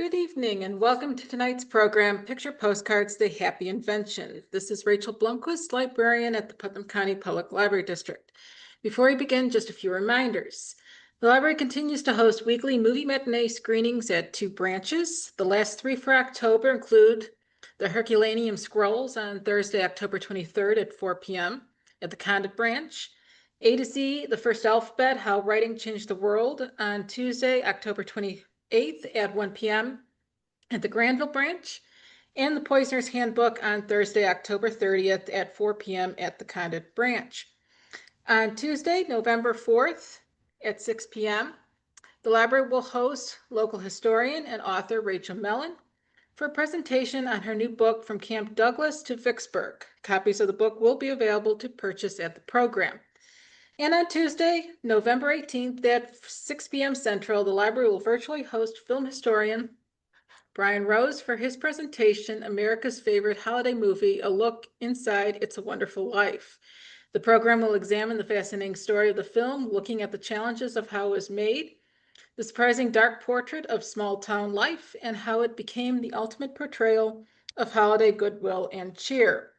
good evening, and welcome to tonight's program, Picture Postcards, The Happy Invention. This is Rachel Blomquist, librarian at the Putnam County Public Library District. Before we begin, just a few reminders. The library continues to host weekly movie matinee screenings at 2 branches. The last 3 for October include The Herculaneum Scrolls on Thursday, October 23rd at 4 p.m. at the Condit branch. A to Z, The First Alphabet, How Writing Changed the World on Tuesday, October 28th at 1 p.m. at the Granville branch, and The Poisoner's Handbook on Thursday, October 30th at 4 p.m. at the Condit branch. On Tuesday, November 4th at 6 p.m., the library will host local historian and author Rachel Mellon for a presentation on her new book, From Camp Douglas to Vicksburg. Copies of the book will be available to purchase at the program. And on Tuesday, November 18th at 6 p.m. Central, the library will virtually host film historian Brian Rose for his presentation, America's Favorite Holiday Movie, A Look Inside It's a Wonderful Life. The program will examine the fascinating story of the film, looking at the challenges of how it was made, the surprising dark portrait of small town life, and how it became the ultimate portrayal of holiday goodwill and cheer.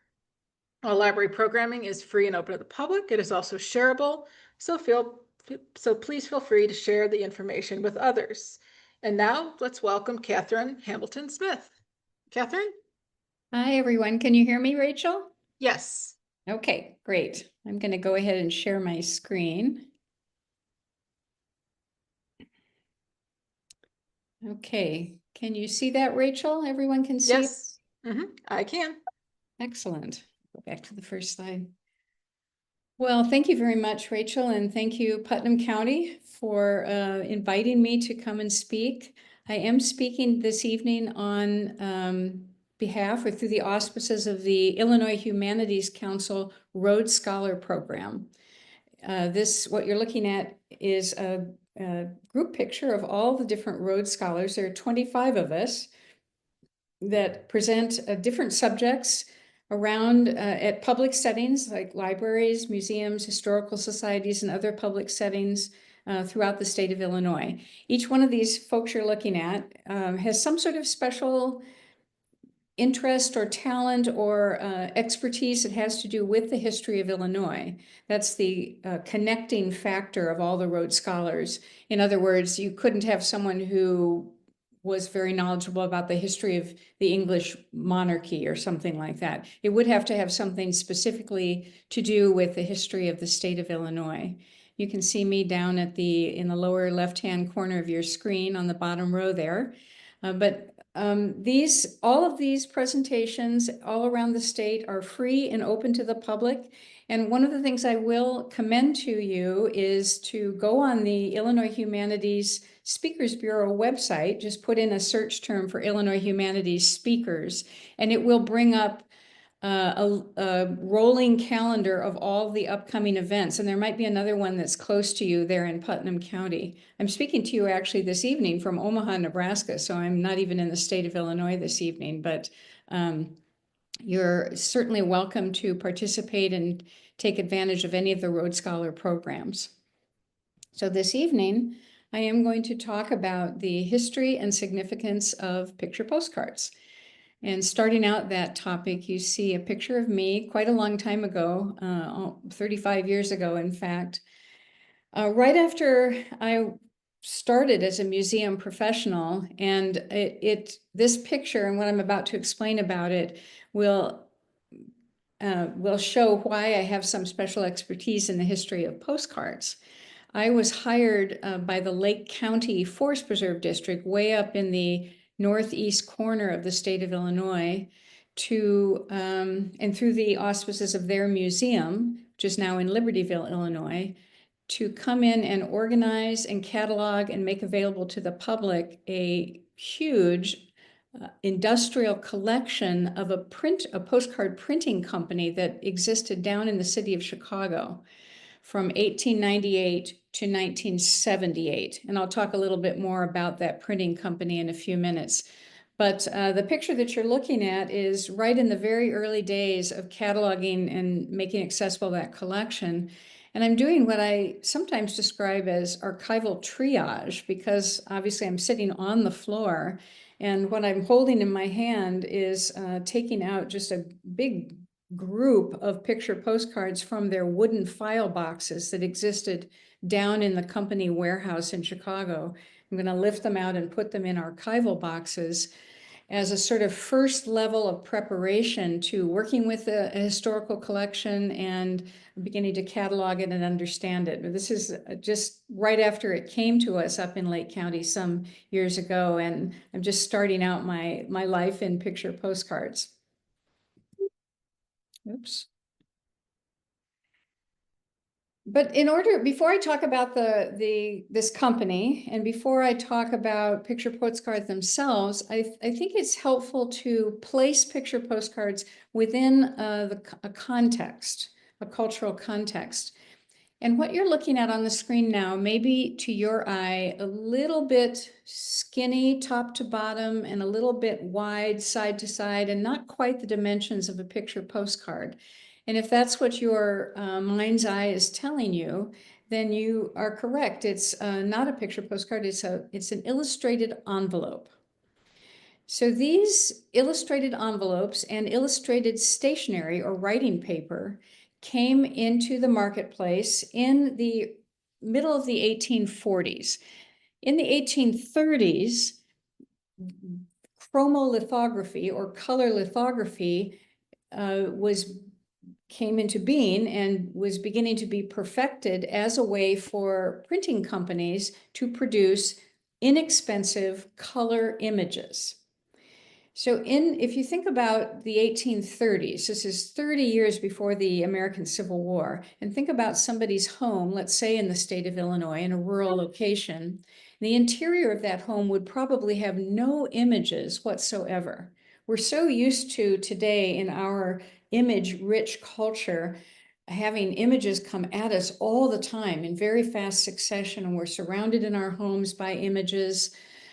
All library programming is free and open to the public. It is also shareable, so please feel free to share the information with others. And now let's welcome Catherine Hamilton Smith. Catherine? Hi, everyone. Can you hear me, Rachel? Yes. Okay, great. I'm going to go ahead and share my screen. Okay, can you see that, Rachel? Everyone can see? Yes, I can. Excellent. Go back to the first slide. Well, thank you very much, Rachel, and thank you, Putnam County, for inviting me to come and speak. I am speaking this evening on behalf or through the auspices of the Illinois Humanities Council Rhodes Scholar Program. What you're looking at is a group picture of all the different Rhodes Scholars. There are 25 of us that present different subjects around at public settings like libraries, museums, historical societies, and other public settings throughout the state of Illinois. Each one of these folks you're looking at has some sort of special interest or talent or expertise that has to do with the history of Illinois. That's the connecting factor of all the Rhodes Scholars. In other words, you couldn't have someone who was very knowledgeable about the history of the English monarchy or something like that. It would have to have something specifically to do with the history of the state of Illinois. You can see me down at in the lower left-hand corner of your screen on the bottom row there. All of these presentations all around the state are free and open to the public. And one of the things I will commend to you is to go on the Illinois Humanities Speakers Bureau website, just put in a search term for Illinois Humanities speakers, and it will bring up a rolling calendar of all the upcoming events. And there might be another one that's close to you there in Putnam County. I'm speaking to you actually this evening from Omaha, Nebraska. So I'm not even in the state of Illinois this evening, but you're certainly welcome to participate and take advantage of any of the Rhodes Scholar programs. So this evening, I am going to talk about the history and significance of picture postcards. And starting out that topic, you see a picture of me quite a long time ago, 35 years ago, in fact. Right after I started as a museum professional, and this picture and what I'm about to explain about it will show why I have some special expertise in the history of postcards. I was hired by the Lake County Forest Preserve District way up in the northeast corner of the state of Illinois and through the auspices of their museum, which is now in Libertyville, Illinois, to come in and organize and catalog and make available to the public a huge industrial collection of a postcard printing company that existed down in the city of Chicago from 1898 to 1978. And I'll talk a little bit more about that printing company in a few minutes. But the picture that you're looking at is right in the very early days of cataloging and making accessible that collection. And I'm doing what I sometimes describe as archival triage, because obviously I'm sitting on the floor And what I'm holding in my hand is taking out just a big group of picture postcards from their wooden file boxes that existed down in the company warehouse in Chicago. I'm going to lift them out and put them in archival boxes as a sort of first level of preparation to working with a historical collection and beginning to catalog it and understand it. This is just right after it came to us up in Lake County some years ago, and I'm just starting out my life in picture postcards. Oops. But before I talk about this company, and before I talk about picture postcards themselves, I think it's helpful to place picture postcards within a context, a cultural context. And what you're looking at on the screen now may be, to your eye, a little bit skinny top to bottom and a little bit wide side to side, and not quite the dimensions of a picture postcard. And if that's what your mind's eye is telling you, then you are correct. It's not a picture postcard, it's an illustrated envelope. So these illustrated envelopes and illustrated stationery or writing paper came into the marketplace in the middle of the 1840s. In the 1830s, chromolithography or color lithography came into being and was beginning to be perfected as a way for printing companies to produce inexpensive color images. So if you think about the 1830s, this is 30 years before the American Civil War, and think about somebody's home, let's say in the state of Illinois, in a rural location, the interior of that home would probably have no images whatsoever. We're so used to today in our image-rich culture having images come at us all the time in very fast succession, and we're surrounded in our homes by images.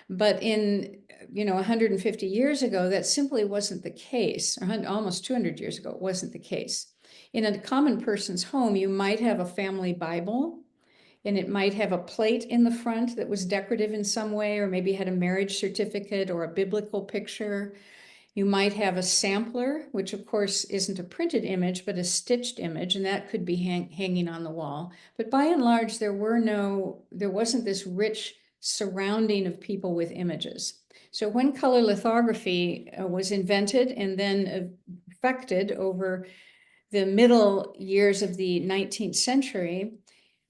But in 150 years ago, that simply wasn't the case. Or almost 200 years ago, it wasn't the case. In a common person's home, you might have a family Bible, and it might have a plate in the front that was decorative in some way, or maybe had a marriage certificate or a biblical picture. You might have a sampler, which of course isn't a printed image, but a stitched image, and that could be hanging on the wall. But by and large, there wasn't this rich surrounding of people with images. So when color lithography was invented and then perfected over the middle years of the 19th century,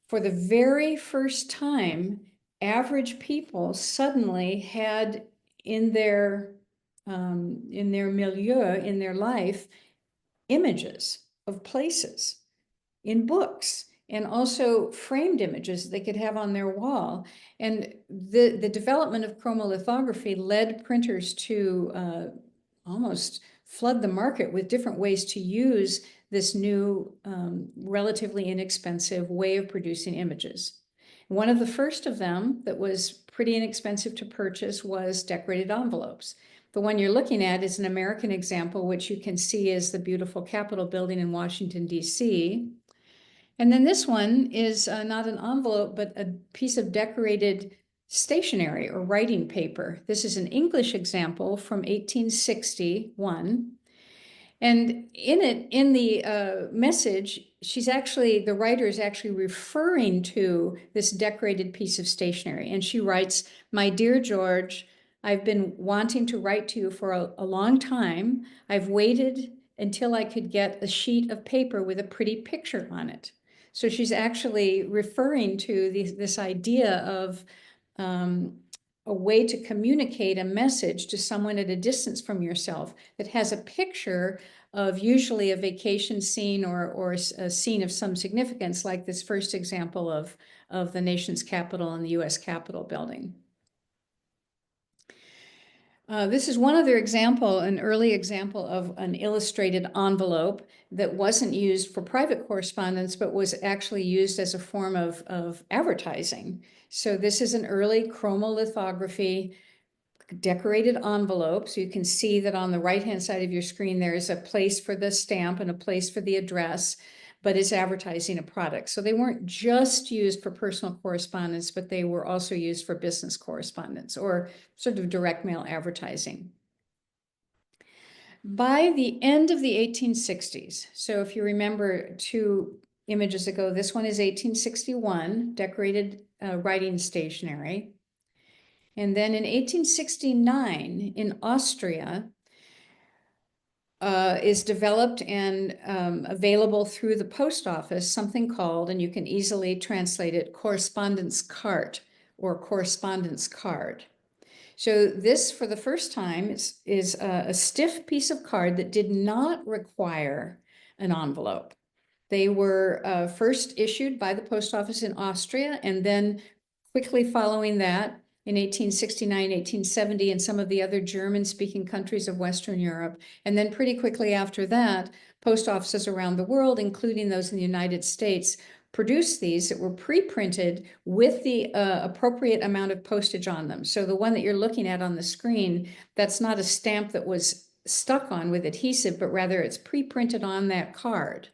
for the very first time, average people suddenly had in their milieu, in their life, images of places in books, and also framed images they could have on their wall. And the development of chromolithography led printers to almost flood the market with different ways to use this new, relatively inexpensive way of producing images. One of the first of them that was pretty inexpensive to purchase was decorated envelopes. The one you're looking at is an American example, which you can see is the beautiful Capitol building in Washington, D.C. And then this one is not an envelope, but a piece of decorated stationery or writing paper. This is an English example from 1861. And in the message, the writer is actually referring to this decorated piece of stationery. And she writes, "My dear George, I've been wanting to write to you for a long time. I've waited until I could get a sheet of paper with a pretty picture on it." So she's actually referring to this idea of a way to communicate a message to someone at a distance from yourself that has a picture of usually a vacation scene or a scene of some significance, like this first example of the nation's capital and the US Capitol building. This is one other example, an early example of an illustrated envelope that wasn't used for private correspondence, but was actually used as a form of advertising. So this is an early chromolithography decorated envelope. So you can see that on the right-hand side of your screen, there is a place for the stamp and a place for the address. but it's advertising a product. So they weren't just used for personal correspondence, but they were also used for business correspondence or sort of direct mail advertising. By the end of the 1860s, so if you remember two images ago, this one is 1861, decorated writing stationery. And then in 1869, in Austria, is developed and available through the post office, something called, and you can easily translate it, correspondence cart or correspondence card. So this, for the first time, is a stiff piece of card that did not require an envelope. They were first issued by the post office in Austria, and then quickly following that, in 1869, 1870, and some of the other German-speaking countries of Western Europe. And then pretty quickly after that, post offices around the world, including those in the United States, produced these that were pre-printed with the appropriate amount of postage on them. So the one that you're looking at on the screen, that's not a stamp that was stuck on with adhesive, but rather it's pre-printed on that card.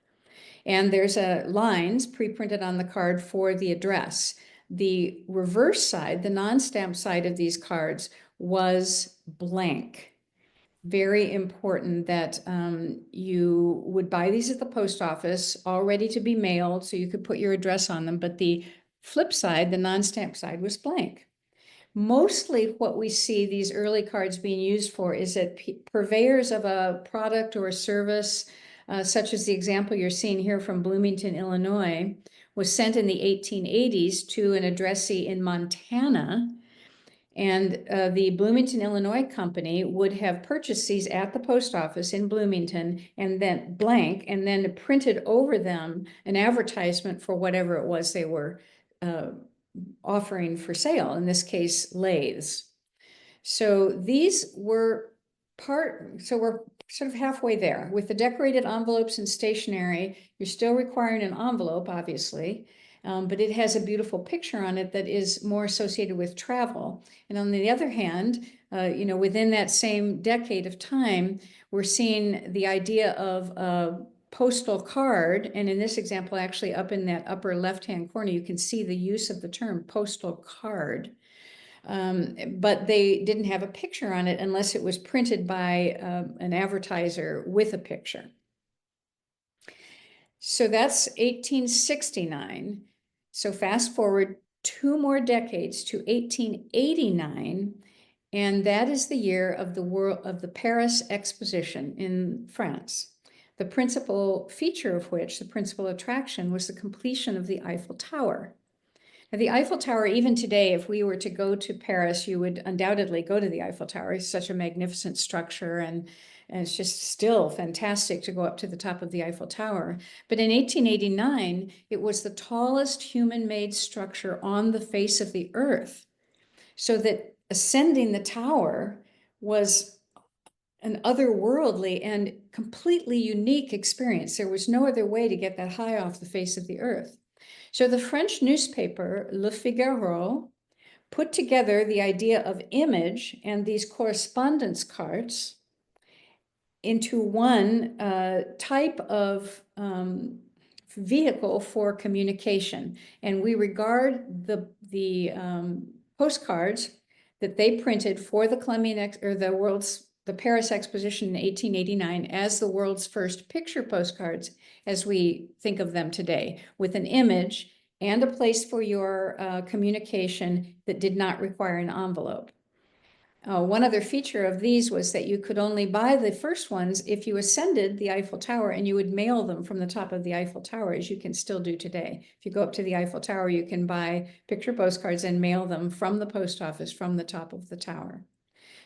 And there's lines pre-printed on the card for the address. The reverse side, the non-stamped side of these cards, was blank. Very important that you would buy these at the post office, all ready to be mailed, so you could put your address on them. But the flip side, the non-stamped side, was blank. Mostly what we see these early cards being used for is that purveyors of a product or a service, such as the example you're seeing here from Bloomington, Illinois, was sent in the 1880s to an addressee in Montana. And the Bloomington, Illinois company would have purchased these at the post office in Bloomington and then blank, and then printed over them an advertisement for whatever it was they were offering for sale, in this case, lathes. So these were we're sort of halfway there. With the decorated envelopes and stationery, you're still requiring an envelope, obviously, but it has a beautiful picture on it that is more associated with travel. And on the other hand, within that same decade of time, we're seeing the idea of a postal card. And in this example, actually up in that upper left-hand corner, you can see the use of the term postal card. But they didn't have a picture on it unless it was printed by an advertiser with a picture. So that's 1869. So fast forward 2 more decades to 1889, and that is the year of the Paris Exposition in France. The principal feature of which, the principal attraction, was the completion of the Eiffel Tower. Now, the Eiffel Tower, even today, if we were to go to Paris, you would undoubtedly go to the Eiffel Tower. It's such a magnificent structure, and it's just still fantastic to go up to the top of the Eiffel Tower. But in 1889, it was the tallest human-made structure on the face of the earth. So that ascending the tower was an otherworldly and completely unique experience. There was no other way to get that high off the face of the earth. So the French newspaper, Le Figaro, put together the idea of image and these correspondence cards into one type of vehicle for communication. And we regard the postcards that they printed for the the Paris Exposition in 1889 as the world's first picture postcards as we think of them today, with an image and a place for your communication that did not require an envelope. One other feature of these was that you could only buy the first ones if you ascended the Eiffel Tower, and you would mail them from the top of the Eiffel Tower, as you can still do today. If you go up to the Eiffel Tower, you can buy picture postcards and mail them from the post office from the top of the tower.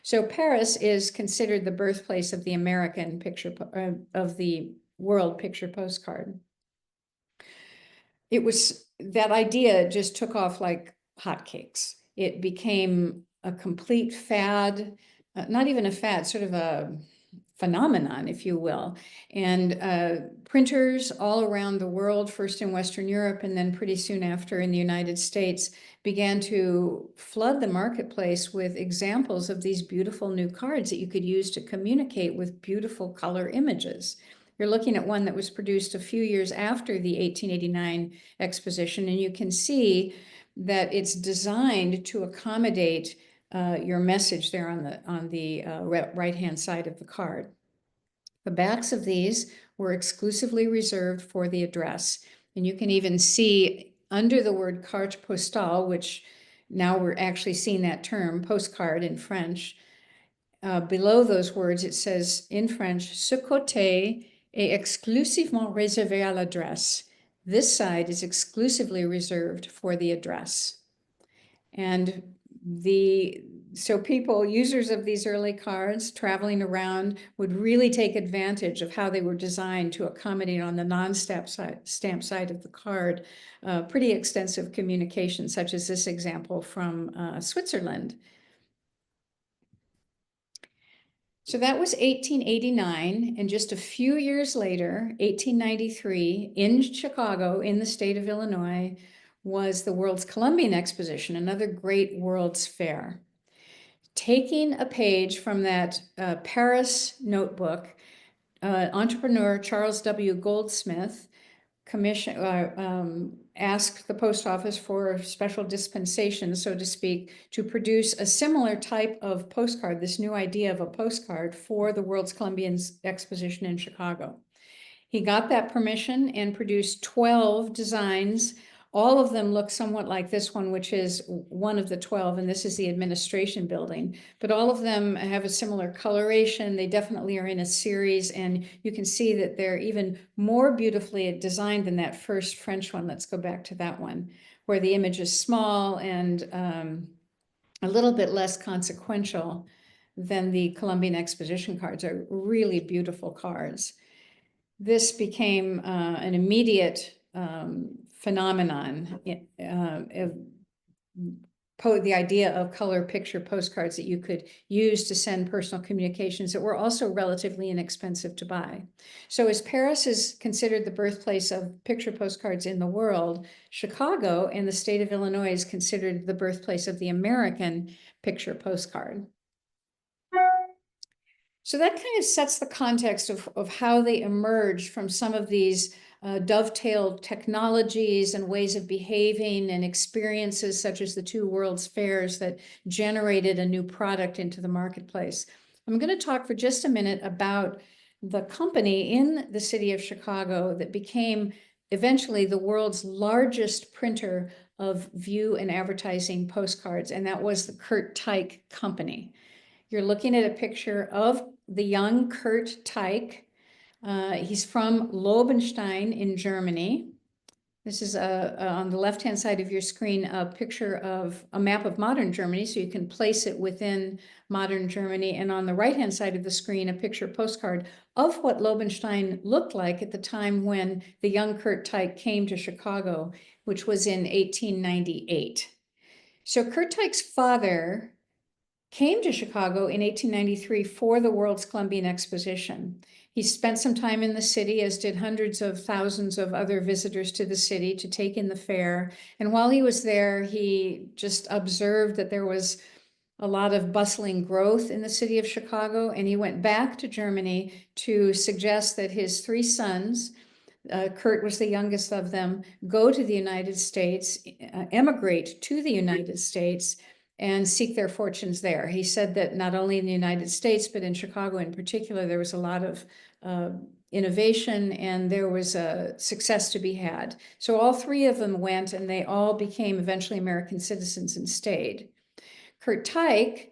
So Paris is considered the birthplace of the American picture, of the world picture postcard. That idea just took off like hotcakes. It became a complete fad, not even a fad, sort of a phenomenon, if you will. And printers all around the world, first in Western Europe and then pretty soon after in the United States, began to flood the marketplace with examples of these beautiful new cards that you could use to communicate with beautiful color images. You're looking at one that was produced a few years after the 1889 exposition, and you can see that it's designed to accommodate your message there on the right-hand side of the card. The backs of these were exclusively reserved for the address. And you can even see under the word carte postale, which now we're actually seeing that term, postcard in French, below those words, it says in French, ce côté est exclusivement réservé à l'adresse. This side is exclusively reserved for the address. And so people, users of these early cards traveling around would really take advantage of how they were designed to accommodate on the non-stamp side of the card, pretty extensive communication, such as this example from Switzerland. So that was 1889, and just a few years later, 1893, in Chicago, in the state of Illinois, was the World's Columbian Exposition, another great World's Fair. Taking a page from that Paris notebook, entrepreneur Charles W. Goldsmith asked the post office for special dispensation, so to speak, to produce a similar type of postcard, this new idea of a postcard for the World's Columbian Exposition in Chicago. He got that permission and produced 12 designs. All of them look somewhat like this one, which is one of the 12, and this is the administration building. But all of them have a similar coloration. They definitely are in a series, and you can see that they're even more beautifully designed than that first French one. Let's go back to that one, where the image is small and a little bit less consequential than the Columbian Exposition cards. Are really beautiful cards. This became an immediate phenomenon, the idea of color picture postcards that you could use to send personal communications that were also relatively inexpensive to buy. So as Paris is considered the birthplace of picture postcards in the world, Chicago and the state of Illinois is considered the birthplace of the American picture postcard. So that kind of sets the context of how they emerged from some of these dovetailed technologies and ways of behaving and experiences such as the two World's Fairs that generated a new product into the marketplace. I'm going to talk for just a minute about the company in the city of Chicago that became eventually the world's largest printer of view and advertising postcards, and that was the Kurt Teich Company. You're looking at a picture of the young Kurt Teich. He's from Lobenstein in Germany. This is on the left-hand side of your screen, a picture of a map of modern Germany, so you can place it within modern Germany. And on the right-hand side of the screen, a picture postcard of what Lobenstein looked like at the time when the young Kurt Teich came to Chicago, which was in 1898. So Kurt Teich's father came to Chicago in 1893 for the World's Columbian Exposition. He spent some time in the city, as did hundreds of thousands of other visitors to the city to take in the fair. And while he was there, he just observed that there was a lot of bustling growth in the city of Chicago, and he went back to Germany to suggest that his three sons, Kurt was the youngest of them, go to the United States, emigrate to the United States, and seek their fortunes there. He said that not only in the United States, but in Chicago in particular, there was a lot of innovation and there was a success to be had. So all three of them went, and they all became eventually American citizens and stayed. Kurt Teich,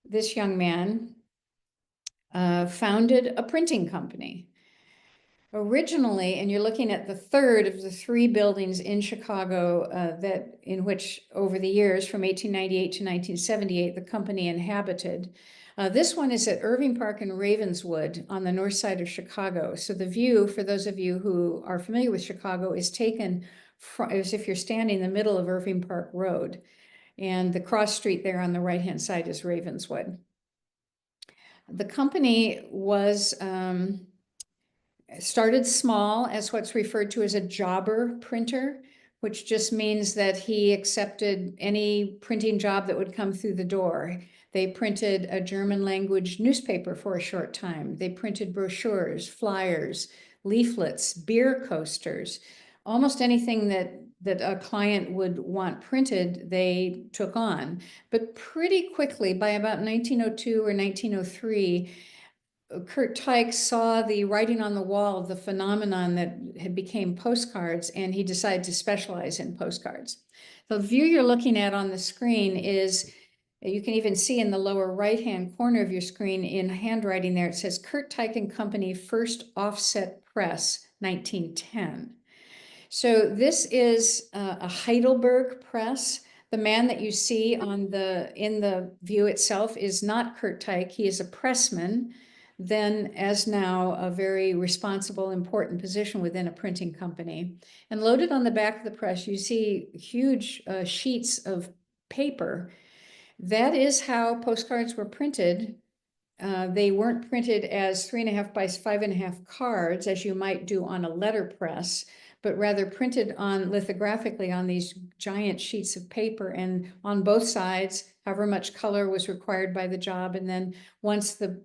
this young man, founded a printing company. Originally, and you're looking at the third of the three buildings in Chicago in which over the years from 1898 to 1978, the company inhabited. This one is at Irving Park in Ravenswood on the north side of Chicago. So the view, for those of you who are familiar with Chicago, is taken as if you're standing in the middle of Irving Park Road. And the cross street there on the right-hand side is Ravenswood. The company was started small as what's referred to as a jobber printer, which just means that he accepted any printing job that would come through the door. They printed a German language newspaper for a short time. They printed brochures, flyers. leaflets, beer coasters, almost anything that a client would want printed, they took on. But pretty quickly, by about 1902 or 1903, Kurt Teich saw the writing on the wall of the phenomenon that had became postcards, and he decided to specialize in postcards. The view you're looking at on the screen is, you can even see in the lower right-hand corner of your screen in handwriting there, it says Kurt Teich and Company First Offset Press, 1910. So this is a Heidelberg press. The man that you see in the view itself is not Kurt Teich. He is a pressman, then as now a very responsible, important position within a printing company. And loaded on the back of the press, you see huge sheets of paper. That is how postcards were printed. They weren't printed as 3.5 by 5.5 cards, as you might do on a letterpress, but rather printed on lithographically on these giant sheets of paper, and on both sides, however much color was required by the job. And then once the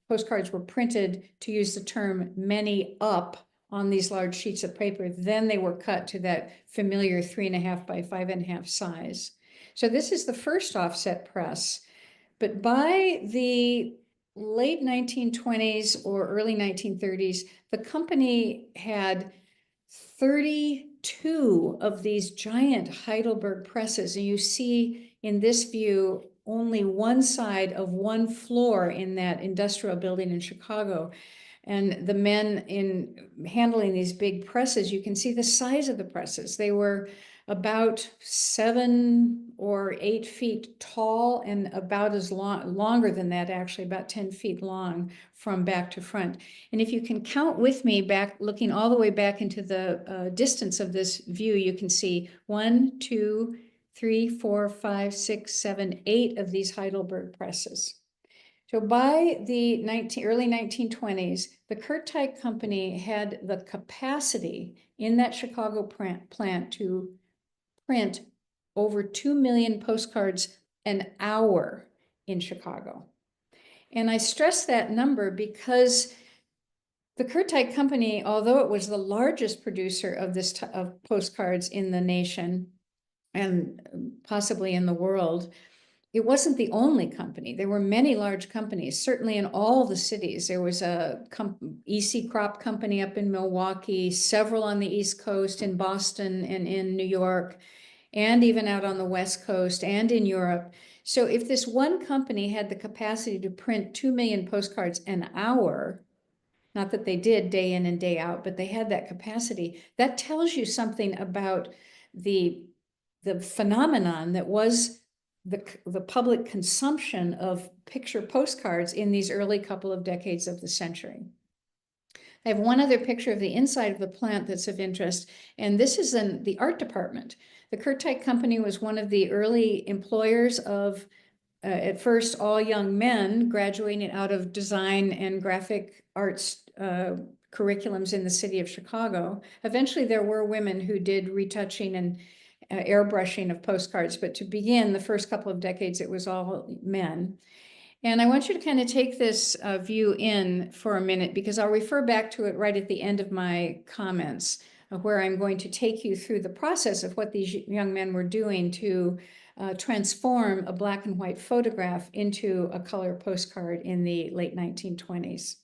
postcards were printed, to use the term many up on these large sheets of paper, then they were cut to that familiar 3.5 by 5.5 size. So this is the first offset press. But by the late 1920s or early 1930s, the company had 32 of these giant Heidelberg presses. And you see in this view only one side of one floor in that industrial building in Chicago. And the men in handling these big presses, you can see the size of the presses. They were about 7 or 8 feet tall and about as longer than that, actually about 10 feet long from back to front. And if you can count with me back, looking all the way back into the distance of this view, you can see 1, 2, 3, 4, 5, 6, 7, 8 of these Heidelberg presses. So by the early 1920s, the Kurt Teich Company had the capacity in that Chicago plant to print over 2 million postcards an hour in Chicago. And I stress that number because the Kurt Teich Company, although it was the largest producer of this of postcards in the nation and possibly in the world, it wasn't the only company. There were many large companies, certainly in all the cities. There was a EC Crop Company up in Milwaukee, several on the East Coast, in Boston and in New York, and even out on the West Coast and in Europe. So if this one company had the capacity to print 2 million postcards an hour, not that they did day in and day out, but they had that capacity, that tells you something about the phenomenon that was the public consumption of picture postcards in these early couple of decades of the century. I have one other picture of the inside of the plant that's of interest, and this is in the art department. The Kurt Teich Company was one of the early employers of, at first, all young men graduating out of design and graphic arts curriculums in the city of Chicago. Eventually, there were women who did retouching and airbrushing of postcards, but to begin the first couple of decades, it was all men. And I want you to kind of take this view in for a minute, because I'll refer back to it right at the end of my comments, where I'm going to take you through the process of what these young men were doing to transform a black and white photograph into a color postcard in the late 1920s.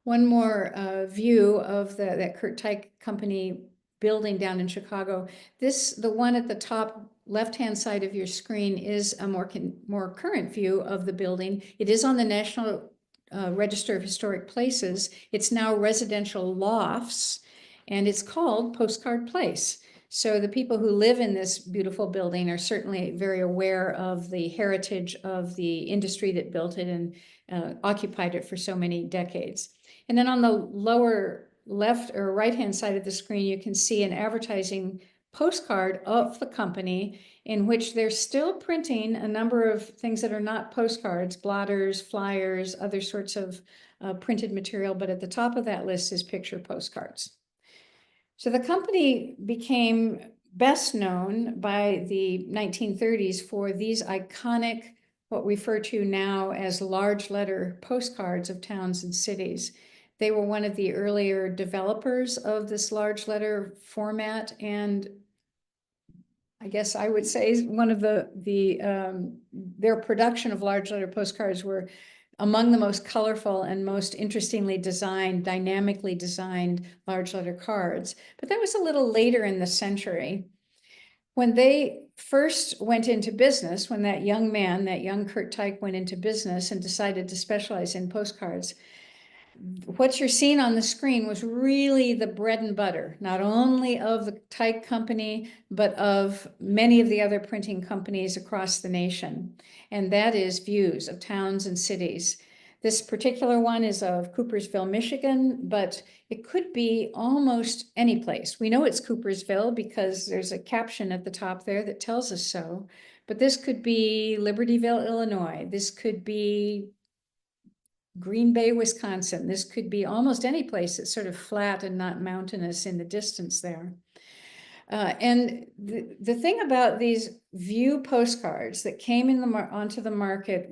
One more view of that Kurt Teich Company building down in Chicago. The one at the top left-hand side of your screen is a more current view of the building. It is on the National Register of Historic Places. It's now residential lofts, and it's called Postcard Place. So the people who live in this beautiful building are certainly very aware of the heritage of the industry that built it and occupied it for so many decades. And then on the lower left or right-hand side of the screen, you can see an advertising postcard of the company in which they're still printing a number of things that are not postcards, blotters, flyers, other sorts of printed material. But at the top of that list is picture postcards. So the company became best known by the 1930s for these iconic what we refer to now as large letter postcards of towns and cities. They were one of the earlier developers of this large letter format, and I guess I would say one of their production of large letter postcards were among the most colorful and most interestingly designed, dynamically designed large letter cards. But that was a little later in the century. When they first went into business, when that young man, that young Kurt Teich, went into business and decided to specialize in postcards, what you're seeing on the screen was really the bread and butter, not only of the Teich company, but of many of the other printing companies across the nation. And that is views of towns and cities. This particular one is of Coopersville, Michigan, but it could be almost any place. We know it's Coopersville because there's a caption at the top there that tells us so. But this could be Libertyville, Illinois. This could be Green Bay, Wisconsin. This could be almost any place that's sort of flat and not mountainous in the distance there. And the thing about these view postcards that came onto the market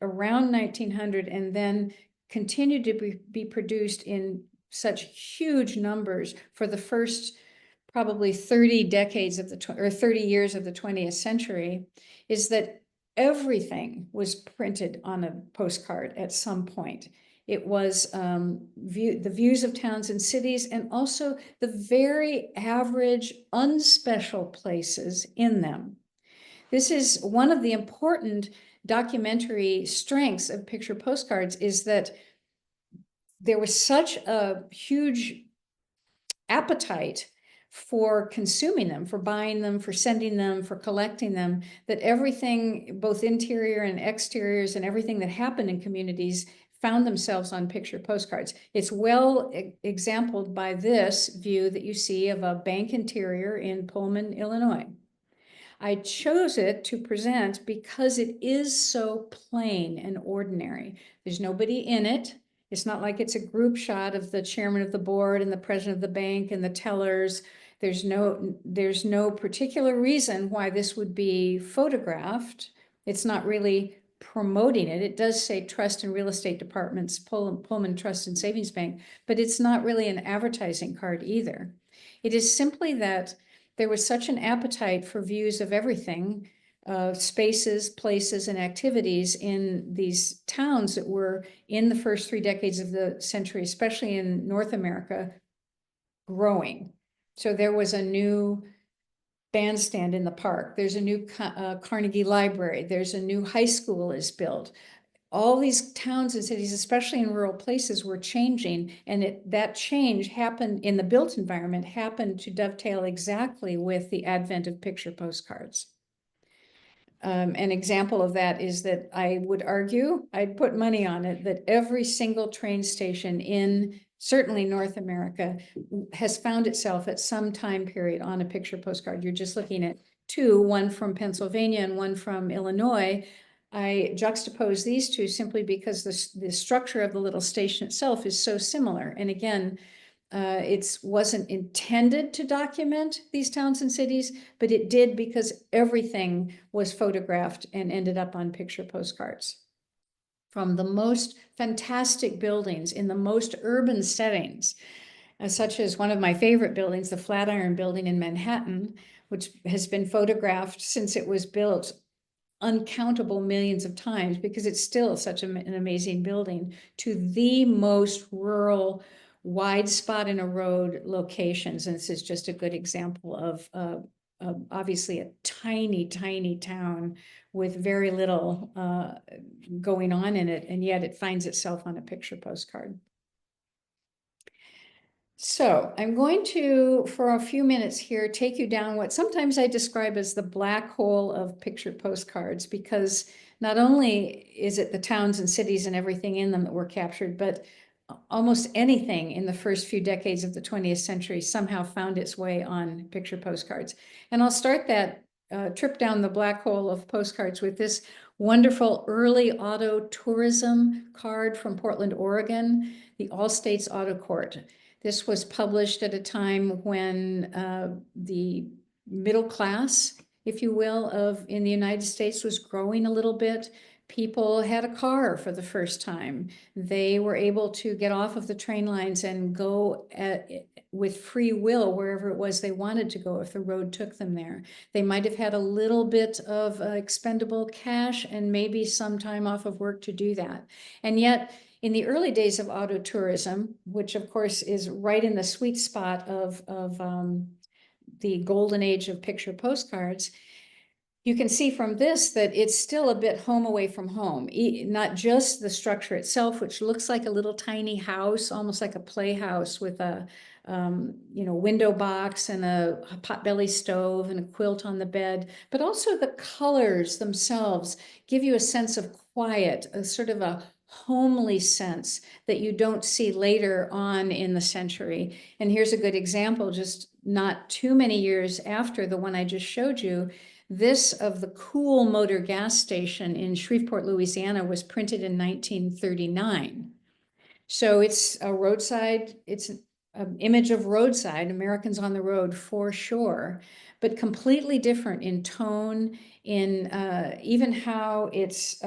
around 1900 and then continued to be produced in such huge numbers for the first probably 30 decades of 30 years of the 20th century is that everything was printed on a postcard at some point. It was the views of towns and cities, and also the very average, unspecial places in them. This is one of the important documentary strengths of picture postcards, is that there was such a huge appetite for consuming them, for buying them, for sending them, for collecting them, that everything, both interior and exteriors and everything that happened in communities, found themselves on picture postcards. It's well exampled by this view that you see of a bank interior in Pullman, Illinois. I chose it to present because it is so plain and ordinary. There's nobody in it. It's not like it's a group shot of the chairman of the board and the president of the bank and the tellers. There's no particular reason why this would be photographed. It's not really promoting it. It does say Trust and Real Estate Departments, Pullman Trust and Savings Bank, but it's not really an advertising card either. It is simply that there was such an appetite for views of everything, spaces, places, and activities in these towns that were in the first 3 decades of the century, especially in North America, growing. So there was a new bandstand in the park. There's a new Carnegie Library. There's a new high school is built. All these towns and cities, especially in rural places, were changing, and that change happened in the built environment, happened to dovetail exactly with the advent of picture postcards. An example of that is that I would argue, I'd put money on it, that every single train station in certainly North America has found itself at some time period on a picture postcard. You're just looking at two, one from Pennsylvania and one from Illinois. I juxtapose these two simply because the structure of the little station itself is so similar. And again, it wasn't intended to document these towns and cities, but it did because everything was photographed and ended up on picture postcards. From the most fantastic buildings in the most urban settings, such as one of my favorite buildings, the Flatiron Building in Manhattan, which has been photographed since it was built uncountable millions of times because it's still such an amazing building, to the most rural, wide spot in a road locations. And this is just a good example of obviously a tiny, tiny town with very little going on in it, and yet it finds itself on a picture postcard. So I'm going to, for a few minutes here, take you down what sometimes I describe as the black hole of picture postcards, because not only is it the towns and cities and everything in them that were captured, but almost anything in the first few decades of the 20th century somehow found its way on picture postcards. And I'll start that trip down the black hole of postcards with this wonderful early auto tourism card from Portland, Oregon, the All States Auto Court. This was published at a time when the middle class, if you will, in the United States was growing a little bit. People had a car for the first time. They were able to get off of the train lines and go with free will wherever it was they wanted to go if the road took them there. They might have had a little bit of expendable cash and maybe some time off of work to do that. And yet, in the early days of auto tourism, which of course is right in the sweet spot of the golden age of picture postcards, you can see from this that it's still a bit home away from home, not just the structure itself, which looks like a little tiny house, almost like a playhouse with a window box and a potbelly stove and a quilt on the bed, but also the colors themselves give you a sense of quiet, a sort of a homely sense that you don't see later on in the century. And here's a good example, just not too many years after the one I just showed you. This of the Cool Motor gas station in Shreveport, Louisiana was printed in 1939. So it's a roadside, it's an image of roadside, Americans on the road for sure, but completely different in tone, in even how it's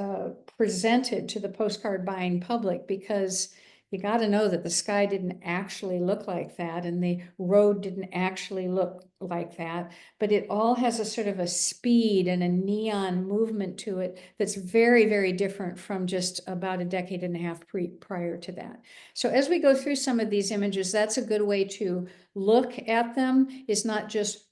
presented to the postcard buying public, because you got to know that the sky didn't actually look like that and the road didn't actually look like that, but it all has a sort of a speed and a neon movement to it that's very, very different from just about a decade and a half prior to that. So as we go through some of these images, that's a good way to look at them, is not just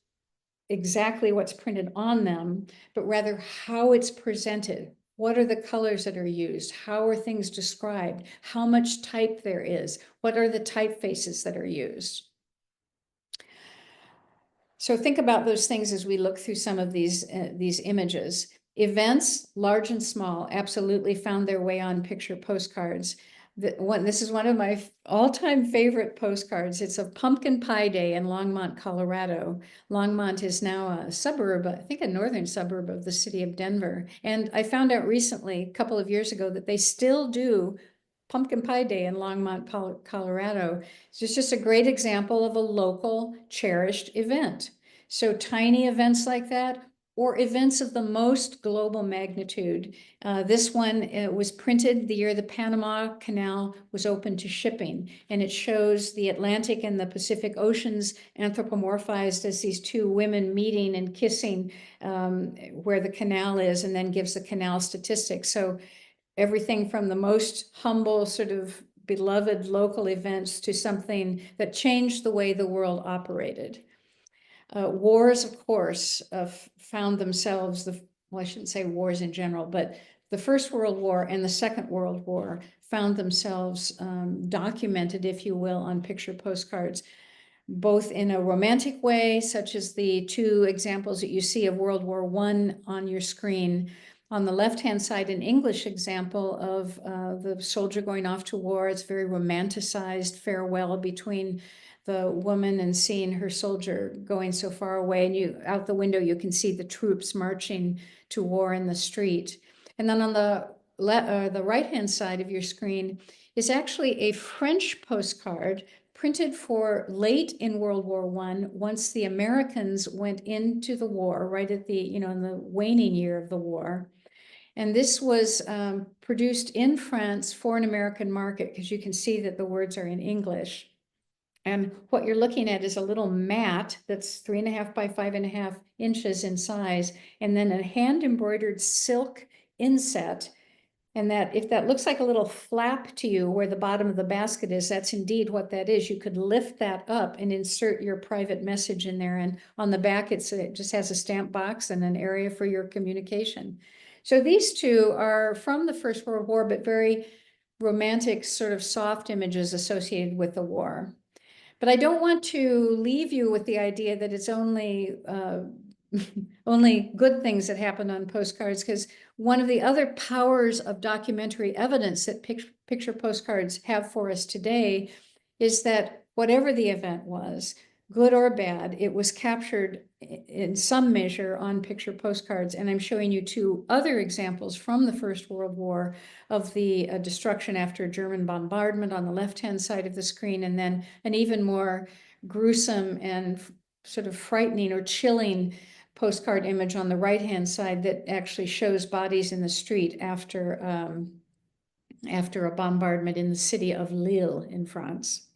exactly what's printed on them, but rather how it's presented. What are the colors that are used? How are things described? How much type there is? What are the typefaces that are used? So think about those things as we look through some of these images. Events, large and small, absolutely found their way on picture postcards. This is one of my all-time favorite postcards. It's of Pumpkin Pie Day in Longmont, Colorado. Longmont is now a suburb, I think a northern suburb of the city of Denver. And I found out recently, a couple of years ago, that they still do Pumpkin Pie Day in Longmont, Colorado. It's just a great example of a local cherished event. So tiny events like that, or events of the most global magnitude. This one was printed the year the Panama Canal was open to shipping, and it shows the Atlantic and the Pacific Oceans anthropomorphized as these two women meeting and kissing where the canal is, and then gives the canal statistics. So everything from the most humble, sort of beloved local events to something that changed the way the world operated. Wars, of course, found themselves, well, I shouldn't say wars in general, but the First World War and the Second World War found themselves documented, if you will, on picture postcards, both in a romantic way, such as the two examples that you see of World War I on your screen. On the left-hand side, an English example of the soldier going off to war. It's very romanticized farewell between the woman and seeing her soldier going so far away. And out the window, you can see the troops marching to war in the street. And then on the right-hand side of your screen is actually a French postcard printed for late in World War I, once the Americans went into the war, right at the, in the waning year of the war. And this was produced in France for an American market, because you can see that the words are in English. And what you're looking at is a little mat that's 3.5 by 5.5 inches in size, and then a hand embroidered silk inset. And that, if that looks like a little flap to you where the bottom of the basket is, that's indeed what that is. You could lift that up and insert your private message in there. And on the back, it just has a stamp box and an area for your communication. So these two are from the First World War, but very romantic, sort of soft images associated with the war. But I don't want to leave you with the idea that it's only only good things that happen on postcards, because one of the other powers of documentary evidence that picture postcards have for us today is that whatever the event was, good or bad, it was captured in some measure on picture postcards. And I'm showing you two other examples from the First World War of the destruction after German bombardment on the left-hand side of the screen, and then an even more gruesome and sort of frightening or chilling postcard image on the right-hand side that actually shows bodies in the street after a bombardment in the city of Lille in France.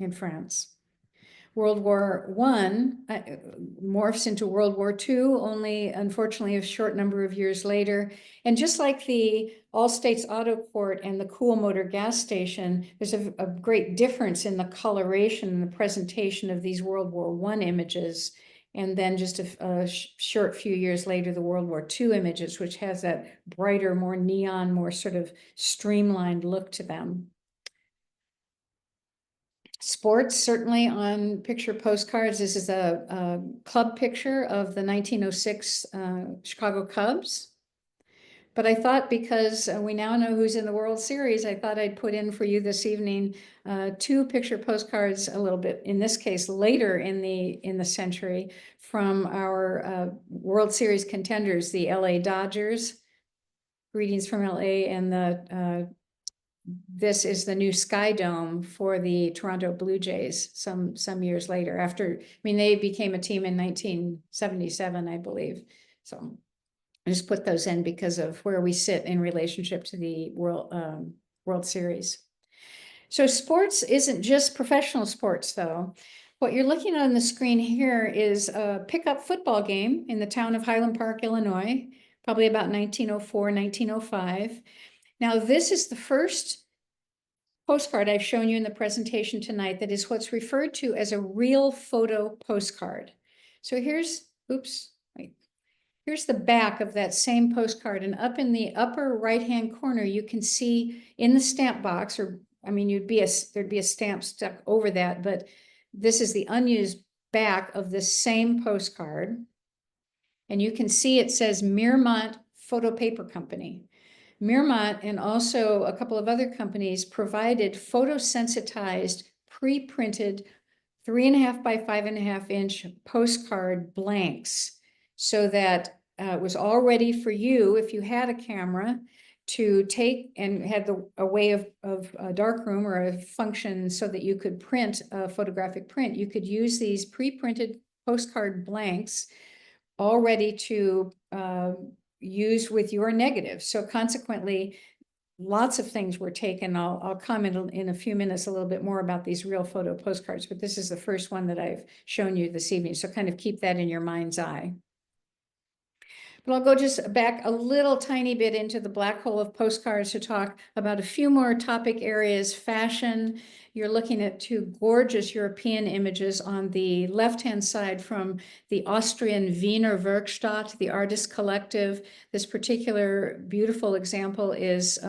World War I morphs into World War II, only unfortunately a short number of years later. And just like the All States Auto Court and the Cool Motor gas station, there's a great difference in the coloration and the presentation of these World War I images. And then just a short few years later, the World War II images, which has that brighter, more neon, more sort of streamlined look to them. Sports, certainly on picture postcards. This is a club picture of the 1906 Chicago Cubs. But I thought because we now know who's in the World Series, I thought I'd put in for you this evening two picture postcards a little bit, in this case, later in the century, from our World Series contenders, the LA Dodgers. Greetings from LA, and this is the new Sky Dome for the Toronto Blue Jays some years later. After, I mean, they became a team in 1977, I believe. So I just put those in because of where we sit in relationship to the World Series. So sports isn't just professional sports, though. What you're looking at on the screen here is a pickup football game in the town of Highland Park, Illinois, probably about 1904, 1905. Now, this is the first postcard I've shown you in the presentation tonight that is what's referred to as a real photo postcard. So here's the back of that same postcard, and up in the upper right-hand corner, you can see in the stamp box, or I mean, there'd be a stamp stuck over that, but this is the unused back of the same postcard. And you can see it says Miramont Photo Paper Company. Miramont and also a couple of other companies provided photosensitized, pre-printed 3.5 by 5.5 inch postcard blanks, so that it was all ready for you, if you had a camera, to take and had a way of a darkroom or a function so that you could print a photographic print. You could use these pre-printed postcard blanks all ready to use with your negative. So consequently, lots of things were taken. I'll comment in a few minutes a little bit more about these real photo postcards, but this is the first one that I've shown you this evening. So kind of keep that in your mind's eye. But I'll go just back a little tiny bit into the black hole of postcards to talk about a few more topic areas. Fashion. You're looking at two gorgeous European images on the left-hand side from the Austrian Wiener Werkstatt, the artist collective. This particular beautiful example is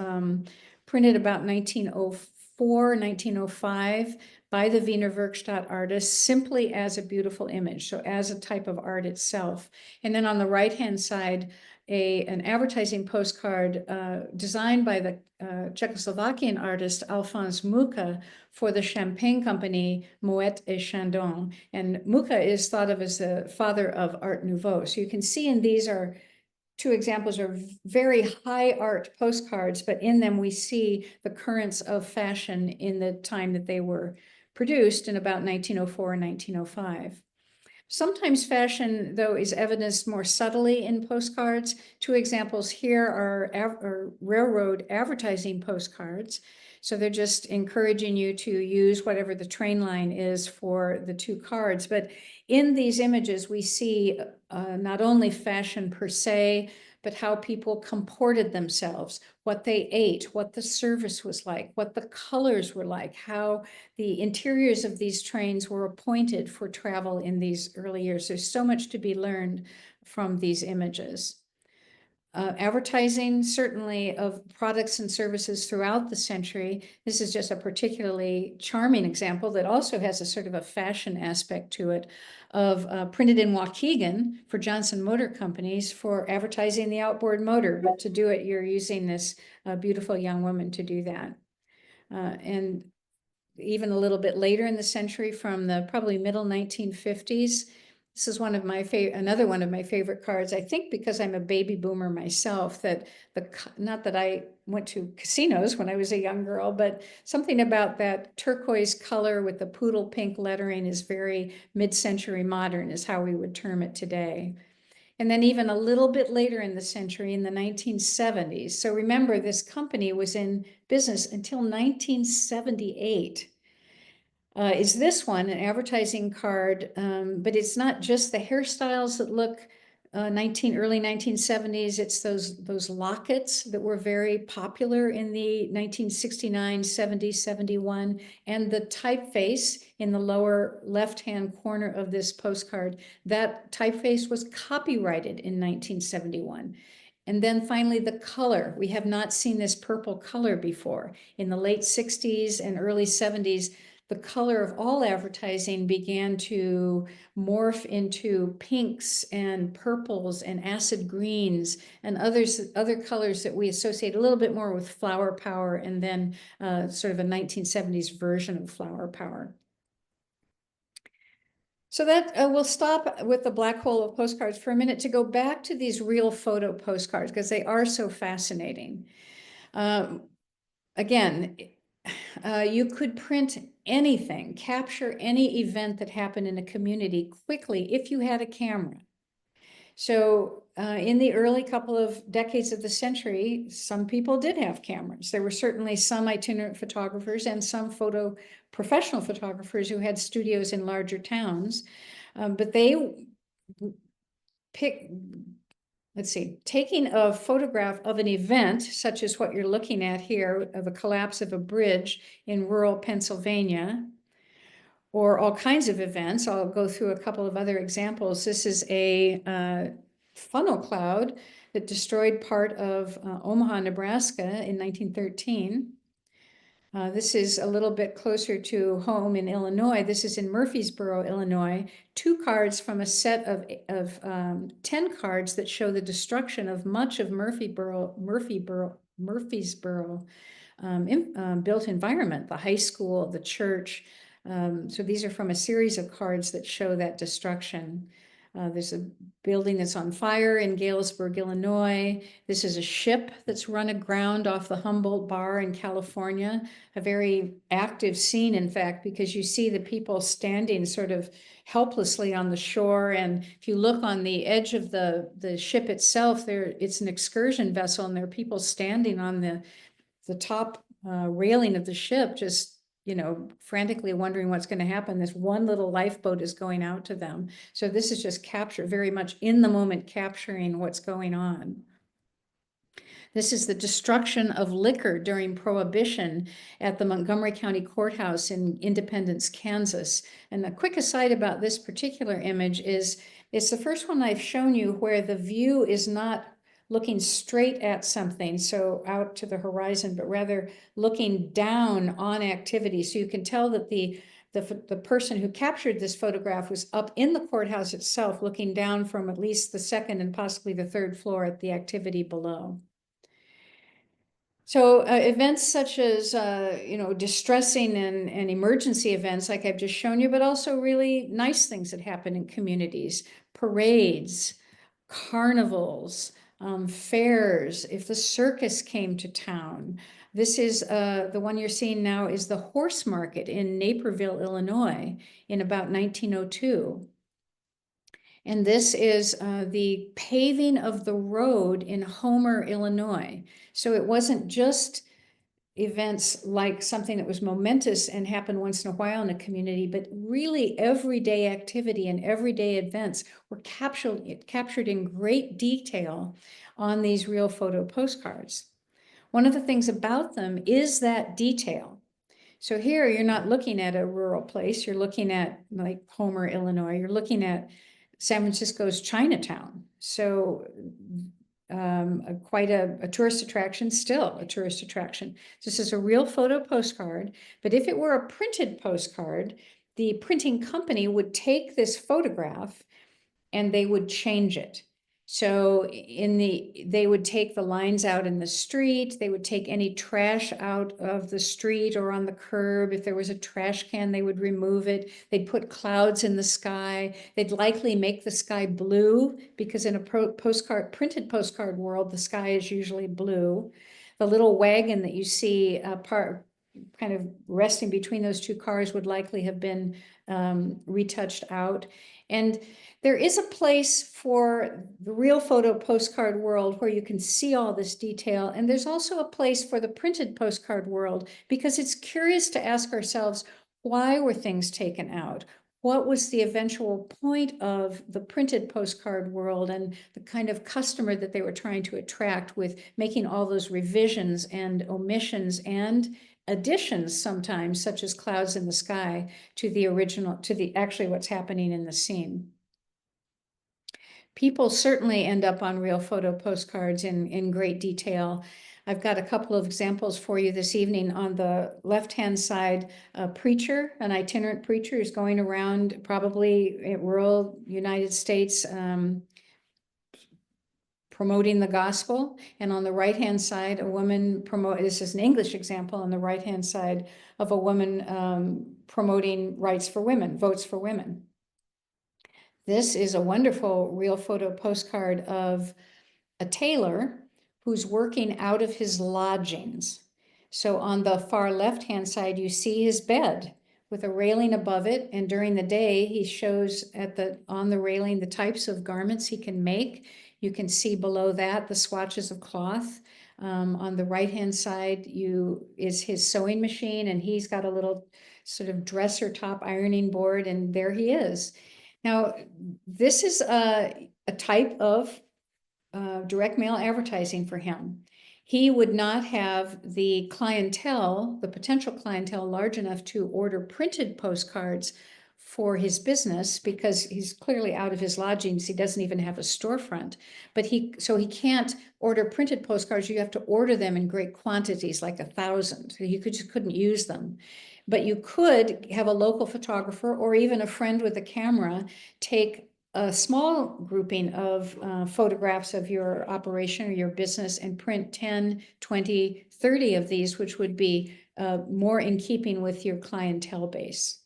printed about 1904, 1905 by the Wiener Werkstatt artists, simply as a beautiful image, so as a type of art itself. And then on the right-hand side, an advertising postcard designed by the Czechoslovakian artist Alphonse Mucha for the champagne company Moet et Chandon. And Mucha is thought of as the father of Art Nouveau. So you can see in these are two examples are very high art postcards, but in them we see the currents of fashion in the time that they were produced in about 1904 and 1905. Sometimes fashion, though, is evidenced more subtly in postcards. Two examples here are railroad advertising postcards. So they're just encouraging you to use whatever the train line is for the two cards. But in these images, we see not only fashion per se, but how people comported themselves, what they ate, what the service was like, what the colors were like, how the interiors of these trains were appointed for travel in these early years. There's so much to be learned from these images. Advertising, certainly, of products and services throughout the century. This is just a particularly charming example that also has a sort of a fashion aspect to it, of printed in Waukegan for Johnson Motor Companies for advertising the outboard motor. But to do it, you're using this beautiful young woman to do that. And even a little bit later in the century, from the probably middle 1950s, this is one of my another one of my favorite cards. I think because I'm a baby boomer myself, that not that I went to casinos when I was a young girl, but something about that turquoise color with the poodle pink lettering is very mid-century modern, is how we would term it today. And then even a little bit later in the century, in the 1970s. So remember, this company was in business until 1978. Is this one, an advertising card, but it's not just the hairstyles that look early 1970s. It's those lockets that were very popular in the 1969, 70, 71, and the typeface in the lower left-hand corner of this postcard. That typeface was copyrighted in 1971. And then finally, the color. We have not seen this purple color before. In the late 60s and early 70s, the color of all advertising began to morph into pinks and purples and acid greens and other colors that we associate a little bit more with flower power, and then sort of a 1970s version of flower power. So that we'll stop with the black hole of postcards for a minute to go back to these real photo postcards, because they are so fascinating. Again, you could print anything, capture any event that happened in a community quickly if you had a camera. So in the early couple of decades of the century, some people did have cameras. There were certainly some itinerant photographers and some professional photographers who had studios in larger towns, but they taking a photograph of an event, such as what you're looking at here, of a collapse of a bridge in rural Pennsylvania, or all kinds of events. I'll go through a couple of other examples. This is a funnel cloud that destroyed part of Omaha, Nebraska in 1913. This is a little bit closer to home in Illinois. This is in Murfreesboro, Illinois. 2 cards from a set of 10 cards that show the destruction of much of Murfreesboro built environment, the high school, the church. So these are from a series of cards that show that destruction. There's a building that's on fire in Galesburg, Illinois. This is a ship that's run aground off the Humboldt Bar in California. A very active scene, in fact, because you see the people standing sort of helplessly on the shore. And if you look on the edge of the ship itself, it's an excursion vessel, and there are people standing on the top railing of the ship, just frantically wondering what's going to happen. This one little lifeboat is going out to them. So this is just very much in the moment, capturing what's going on. This is the destruction of liquor during Prohibition at the Montgomery County Courthouse in Independence, Kansas. And a quick aside about this particular image is it's the first one I've shown you where the view is not looking straight at something, so out to the horizon, but rather looking down on activity. So you can tell that the person who captured this photograph was up in the courthouse itself, looking down from at least the second and possibly the third floor at the activity below. So events such as, distressing and emergency events like I've just shown you, but also really nice things that happen in communities, parades, carnivals, fairs, if the circus came to town. This is the one you're seeing now is the horse market in Naperville, Illinois in about 1902. And this is the paving of the road in Homer, Illinois. So it wasn't just events like something that was momentous and happened once in a while in a community, but really everyday activity and everyday events were captured in great detail on these real photo postcards. One of the things about them is that detail. So here you're not looking at a rural place, you're looking at like Homer, Illinois, you're looking at San Francisco's Chinatown. So quite a tourist attraction, still a tourist attraction. This is a real photo postcard, but if it were a printed postcard, the printing company would take this photograph and they would change it. So they would take the lines out in the street, they would take any trash out of the street or on the curb. If there was a trash can, they would remove it. They'd put clouds in the sky. They'd likely make the sky blue, because in a printed postcard world, the sky is usually blue. The little wagon that you see kind of resting between those 2 cars would likely have been retouched out. And there is a place for the real photo postcard world where you can see all this detail. And there's also a place for the printed postcard world, because it's curious to ask ourselves, why were things taken out? What was the eventual point of the printed postcard world and the kind of customer that they were trying to attract with making all those revisions and omissions and additions sometimes, such as clouds in the sky, to the original, to the actually what's happening in the scene. People certainly end up on real photo postcards in great detail. I've got a couple of examples for you this evening. On the left-hand side, a preacher, an itinerant preacher, is going around probably in rural United States, promoting the gospel. And on the right-hand side, a woman this is an English example, on the right-hand side of a woman promoting rights for women, votes for women. This is a wonderful real photo postcard of a tailor who's working out of his lodgings. So on the far left-hand side, you see his bed with a railing above it. And during the day, he shows on the railing the types of garments he can make. You can see below that the swatches of cloth. On the right-hand side is his sewing machine, and he's got a little sort of dresser top ironing board, and there he is. Now, this is a type of direct mail advertising for him. He would not have the clientele, the potential clientele, large enough to order printed postcards for his business, because he's clearly out of his lodgings. He doesn't even have a storefront, but so he can't order printed postcards. You have to order them in great quantities, like 1,000. You just couldn't use them. But you could have a local photographer or even a friend with a camera take a small grouping of photographs of your operation or your business and print 10, 20, 30 of these, which would be more in keeping with your clientele base.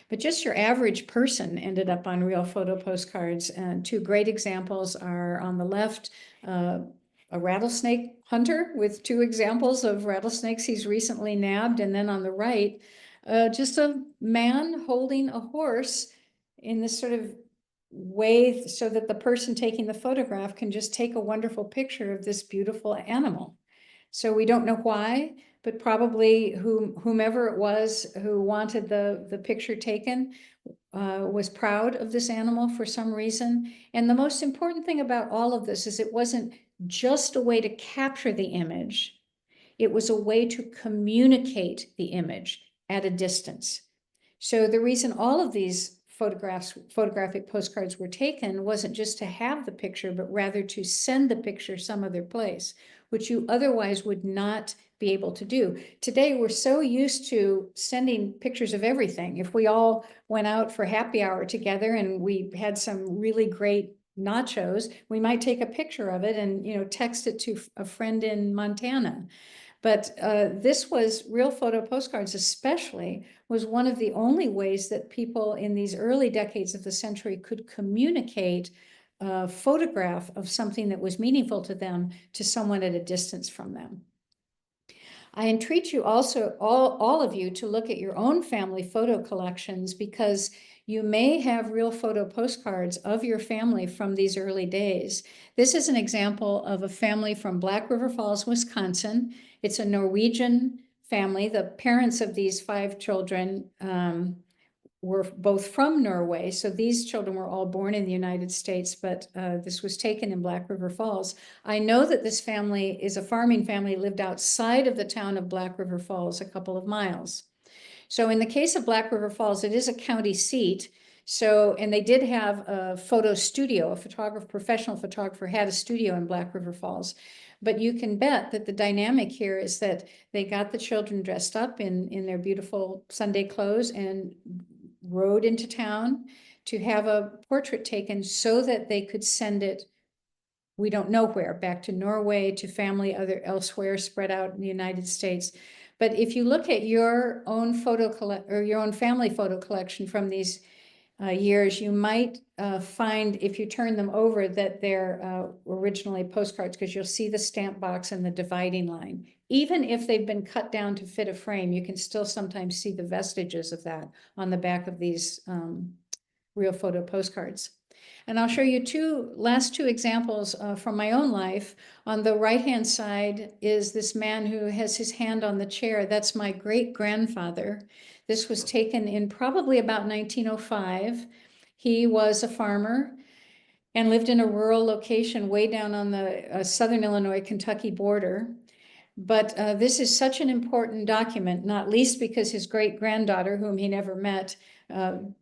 But just your average person ended up on real photo postcards. Two great examples are on the left, a rattlesnake hunter with 2 examples of rattlesnakes he's recently nabbed. And then on the right, just a man holding a horse in this sort of way so that the person taking the photograph can just take a wonderful picture of this beautiful animal. So we don't know why, but probably whomever it was who wanted the picture taken was proud of this animal for some reason. And the most important thing about all of this is it wasn't just a way to capture the image. It was a way to communicate the image at a distance. So the reason all of these photographic postcards were taken wasn't just to have the picture, but rather to send the picture some other place, which you otherwise would not be able to do. Today, we're so used to sending pictures of everything. If we all went out for happy hour together and we had some really great nachos, we might take a picture of it and text it to a friend in Montana. But this was real photo postcards, especially, was one of the only ways that people in these early decades of the century could communicate a photograph of something that was meaningful to them to someone at a distance from them. I entreat you also, all of you, to look at your own family photo collections, because you may have real photo postcards of your family from these early days. This is an example of a family from Black River Falls, Wisconsin. It's a Norwegian family. The parents of these 5 children were both from Norway. So these children were all born in the United States, but this was taken in Black River Falls. I know that this family is a farming family, lived outside of the town of Black River Falls, a couple of miles. So in the case of Black River Falls, it is a county seat. So, and they did have a photo studio, professional photographer had a studio in Black River Falls. But you can bet that the dynamic here is that they got the children dressed up in their beautiful Sunday clothes and rode into town to have a portrait taken so that they could send it, we don't know where, back to Norway, to family elsewhere spread out in the United States. But if you look at your own your own family photo collection from these years, you might find, if you turn them over, that they're originally postcards, because you'll see the stamp box and the dividing line. Even if they've been cut down to fit a frame, you can still sometimes see the vestiges of that on the back of these real photo postcards. And I'll show you last two examples from my own life. On the right-hand side is this man who has his hand on the chair. That's my great-grandfather. This was taken in probably about 1905. He was a farmer and lived in a rural location way down on the southern Illinois-Kentucky border. But this is such an important document, not least because his great-granddaughter, whom he never met,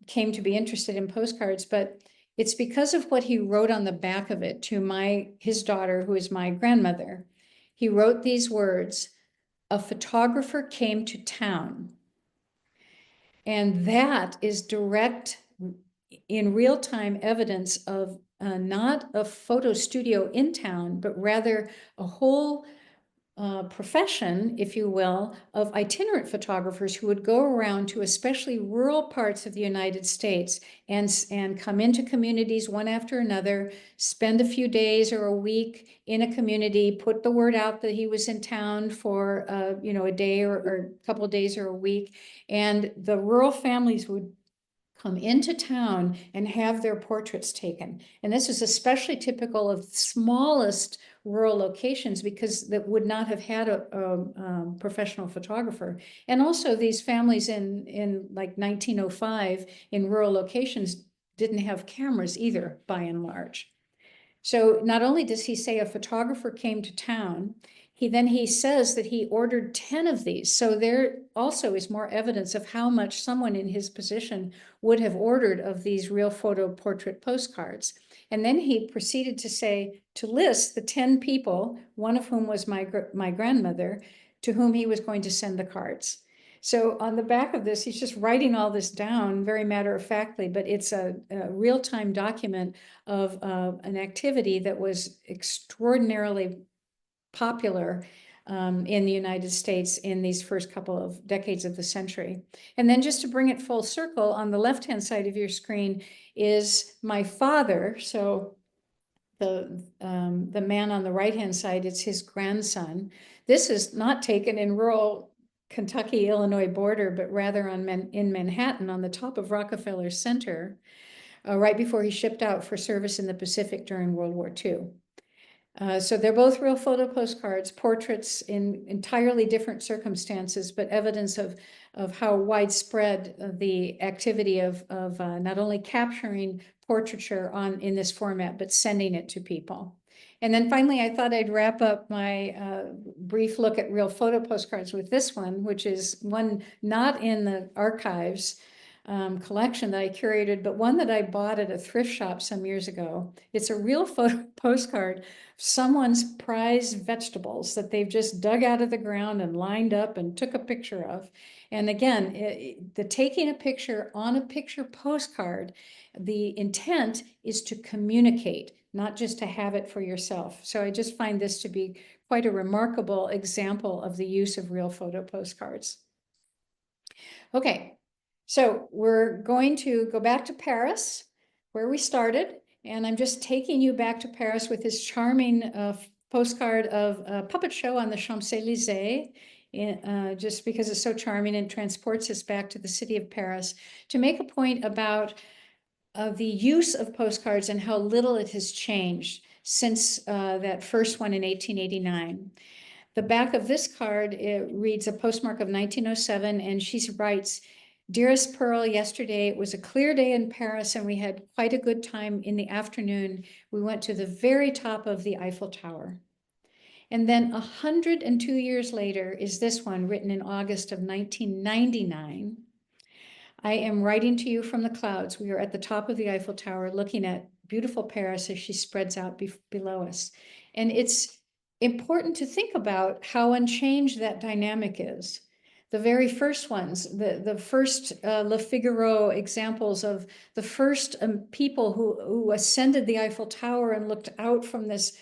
came to be interested in postcards, but it's because of what he wrote on the back of it to his daughter, who is my grandmother. He wrote these words, "A photographer came to town." And that is direct, in real-time evidence of not a photo studio in town, but rather a whole profession, if you will, of itinerant photographers who would go around to especially rural parts of the United States and come into communities one after another, spend a few days or a week in a community, put the word out that he was in town for a day or a couple of days or a week, and the rural families would come into town and have their portraits taken. And this is especially typical of the smallest rural locations because that would not have had a professional photographer. And also these families in like 1905 in rural locations didn't have cameras either, by and large. So not only does he say a photographer came to town, he says that he ordered 10 of these. So there also is more evidence of how much someone in his position would have ordered of these real photo portrait postcards. And then he proceeded to list the 10 people, one of whom was my grandmother, to whom he was going to send the cards. So on the back of this, he's just writing all this down very matter-of-factly, but it's a real-time document of an activity that was extraordinarily popular in the United States in these first couple of decades of the century. And then just to bring it full circle, on the left-hand side of your screen is my father. So the man on the right-hand side, it's his grandson. This is not taken in rural Kentucky, Illinois border, but rather in Manhattan on the top of Rockefeller Center, right before he shipped out for service in the Pacific during World War II. So they're both real photo postcards, portraits in entirely different circumstances, but evidence of how widespread the activity of not only capturing portraiture in this format, but sending it to people. And then finally, I thought I'd wrap up my brief look at real photo postcards with this one, which is one not in the archives collection that I curated, but one that I bought at a thrift shop some years ago. It's a real photo postcard of someone's prized vegetables that they've just dug out of the ground and lined up and took a picture of. And again, the taking a picture on a picture postcard, the intent is to communicate, not just to have it for yourself. So I just find this to be quite a remarkable example of the use of real photo postcards. Okay. So we're going to go back to Paris, where we started, and I'm just taking you back to Paris with this charming postcard of a puppet show on the Champs-Élysées, just because it's so charming and transports us back to the city of Paris to make a point about the use of postcards and how little it has changed since that first one in 1889. The back of this card, it reads a postmark of 1907, and she writes, "Dearest Pearl, yesterday it was a clear day in Paris and we had quite a good time in the afternoon. We went to the very top of the Eiffel Tower." And then 102 years later is this one, written in August of 1999. "I am writing to you from the clouds. We are at the top of the Eiffel Tower looking at beautiful Paris as she spreads out below us." And it's important to think about how unchanged that dynamic is. The very first ones, the first Le Figaro examples of the first people who ascended the Eiffel Tower and looked out from this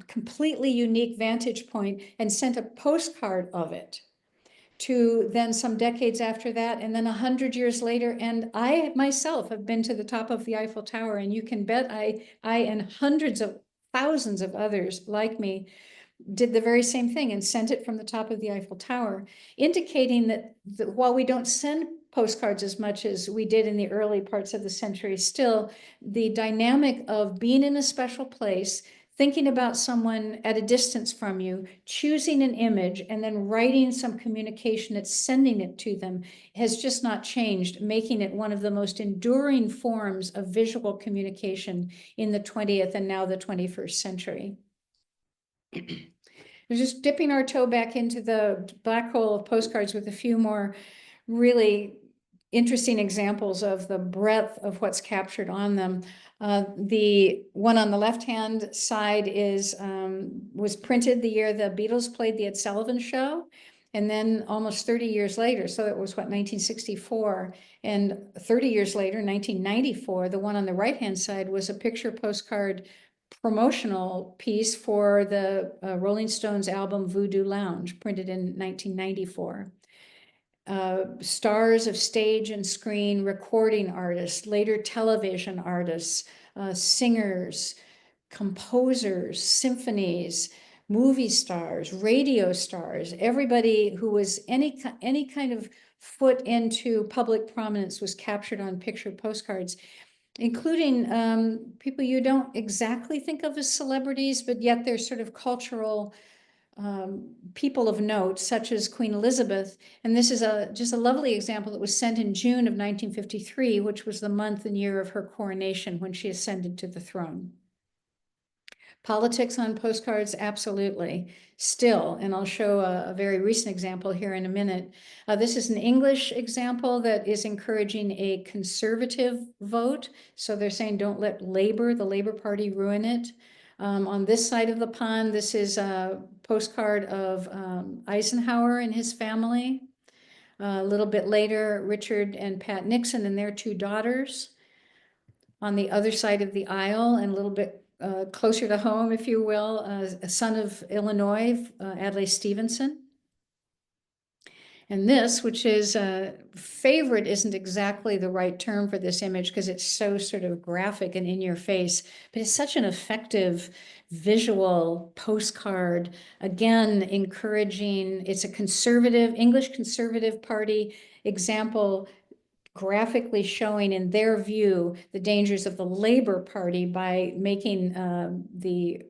completely unique vantage point and sent a postcard of it, to then some decades after that, and then 100 years later. And I myself have been to the top of the Eiffel Tower, and you can bet I and hundreds of thousands of others like me did the very same thing and sent it from the top of the Eiffel Tower, indicating that while we don't send postcards as much as we did in the early parts of the century. Still, the dynamic of being in a special place, thinking about someone at a distance from you, choosing an image, and then writing some communication that's sending it to them has just not changed, making it one of the most enduring forms of visual communication in the 20th and now the 21st century. We're just dipping our toe back into the black hole of postcards with a few more really interesting examples of the breadth of what's captured on them. The one on the left-hand side was printed the year the Beatles played the Ed Sullivan Show. And then almost 30 years later, so it was what, 1964, and 30 years later, 1994, the one on the right-hand side was a picture postcard promotional piece for the Rolling Stones album Voodoo Lounge, printed in 1994. Stars of stage and screen, recording artists, later television artists, singers, composers, symphonies, movie stars, radio stars, everybody who was any kind of foot into public prominence was captured on picture postcards, including people you don't exactly think of as celebrities, but yet they're sort of cultural people of note, such as Queen Elizabeth. And this is just a lovely example that was sent in June of 1953, which was the month and year of her coronation when she ascended to the throne. Politics on postcards, absolutely, still, and I'll show a very recent example here in a minute. This is an English example that is encouraging a conservative vote. So they're saying don't let the Labor Party ruin it. On this side of the pond, this is a postcard of Eisenhower and his family. A little bit later, Richard and Pat Nixon and their two daughters. On the other side of the aisle, and a little bit closer to home, if you will, a son of Illinois, Adlai Stevenson. And this, which is favorite, isn't exactly the right term for this image because it's so sort of graphic and in your face, but it's such an effective visual postcard. Again, encouraging, it's a conservative, English Conservative Party example, graphically showing in their view the dangers of the Labor Party by making the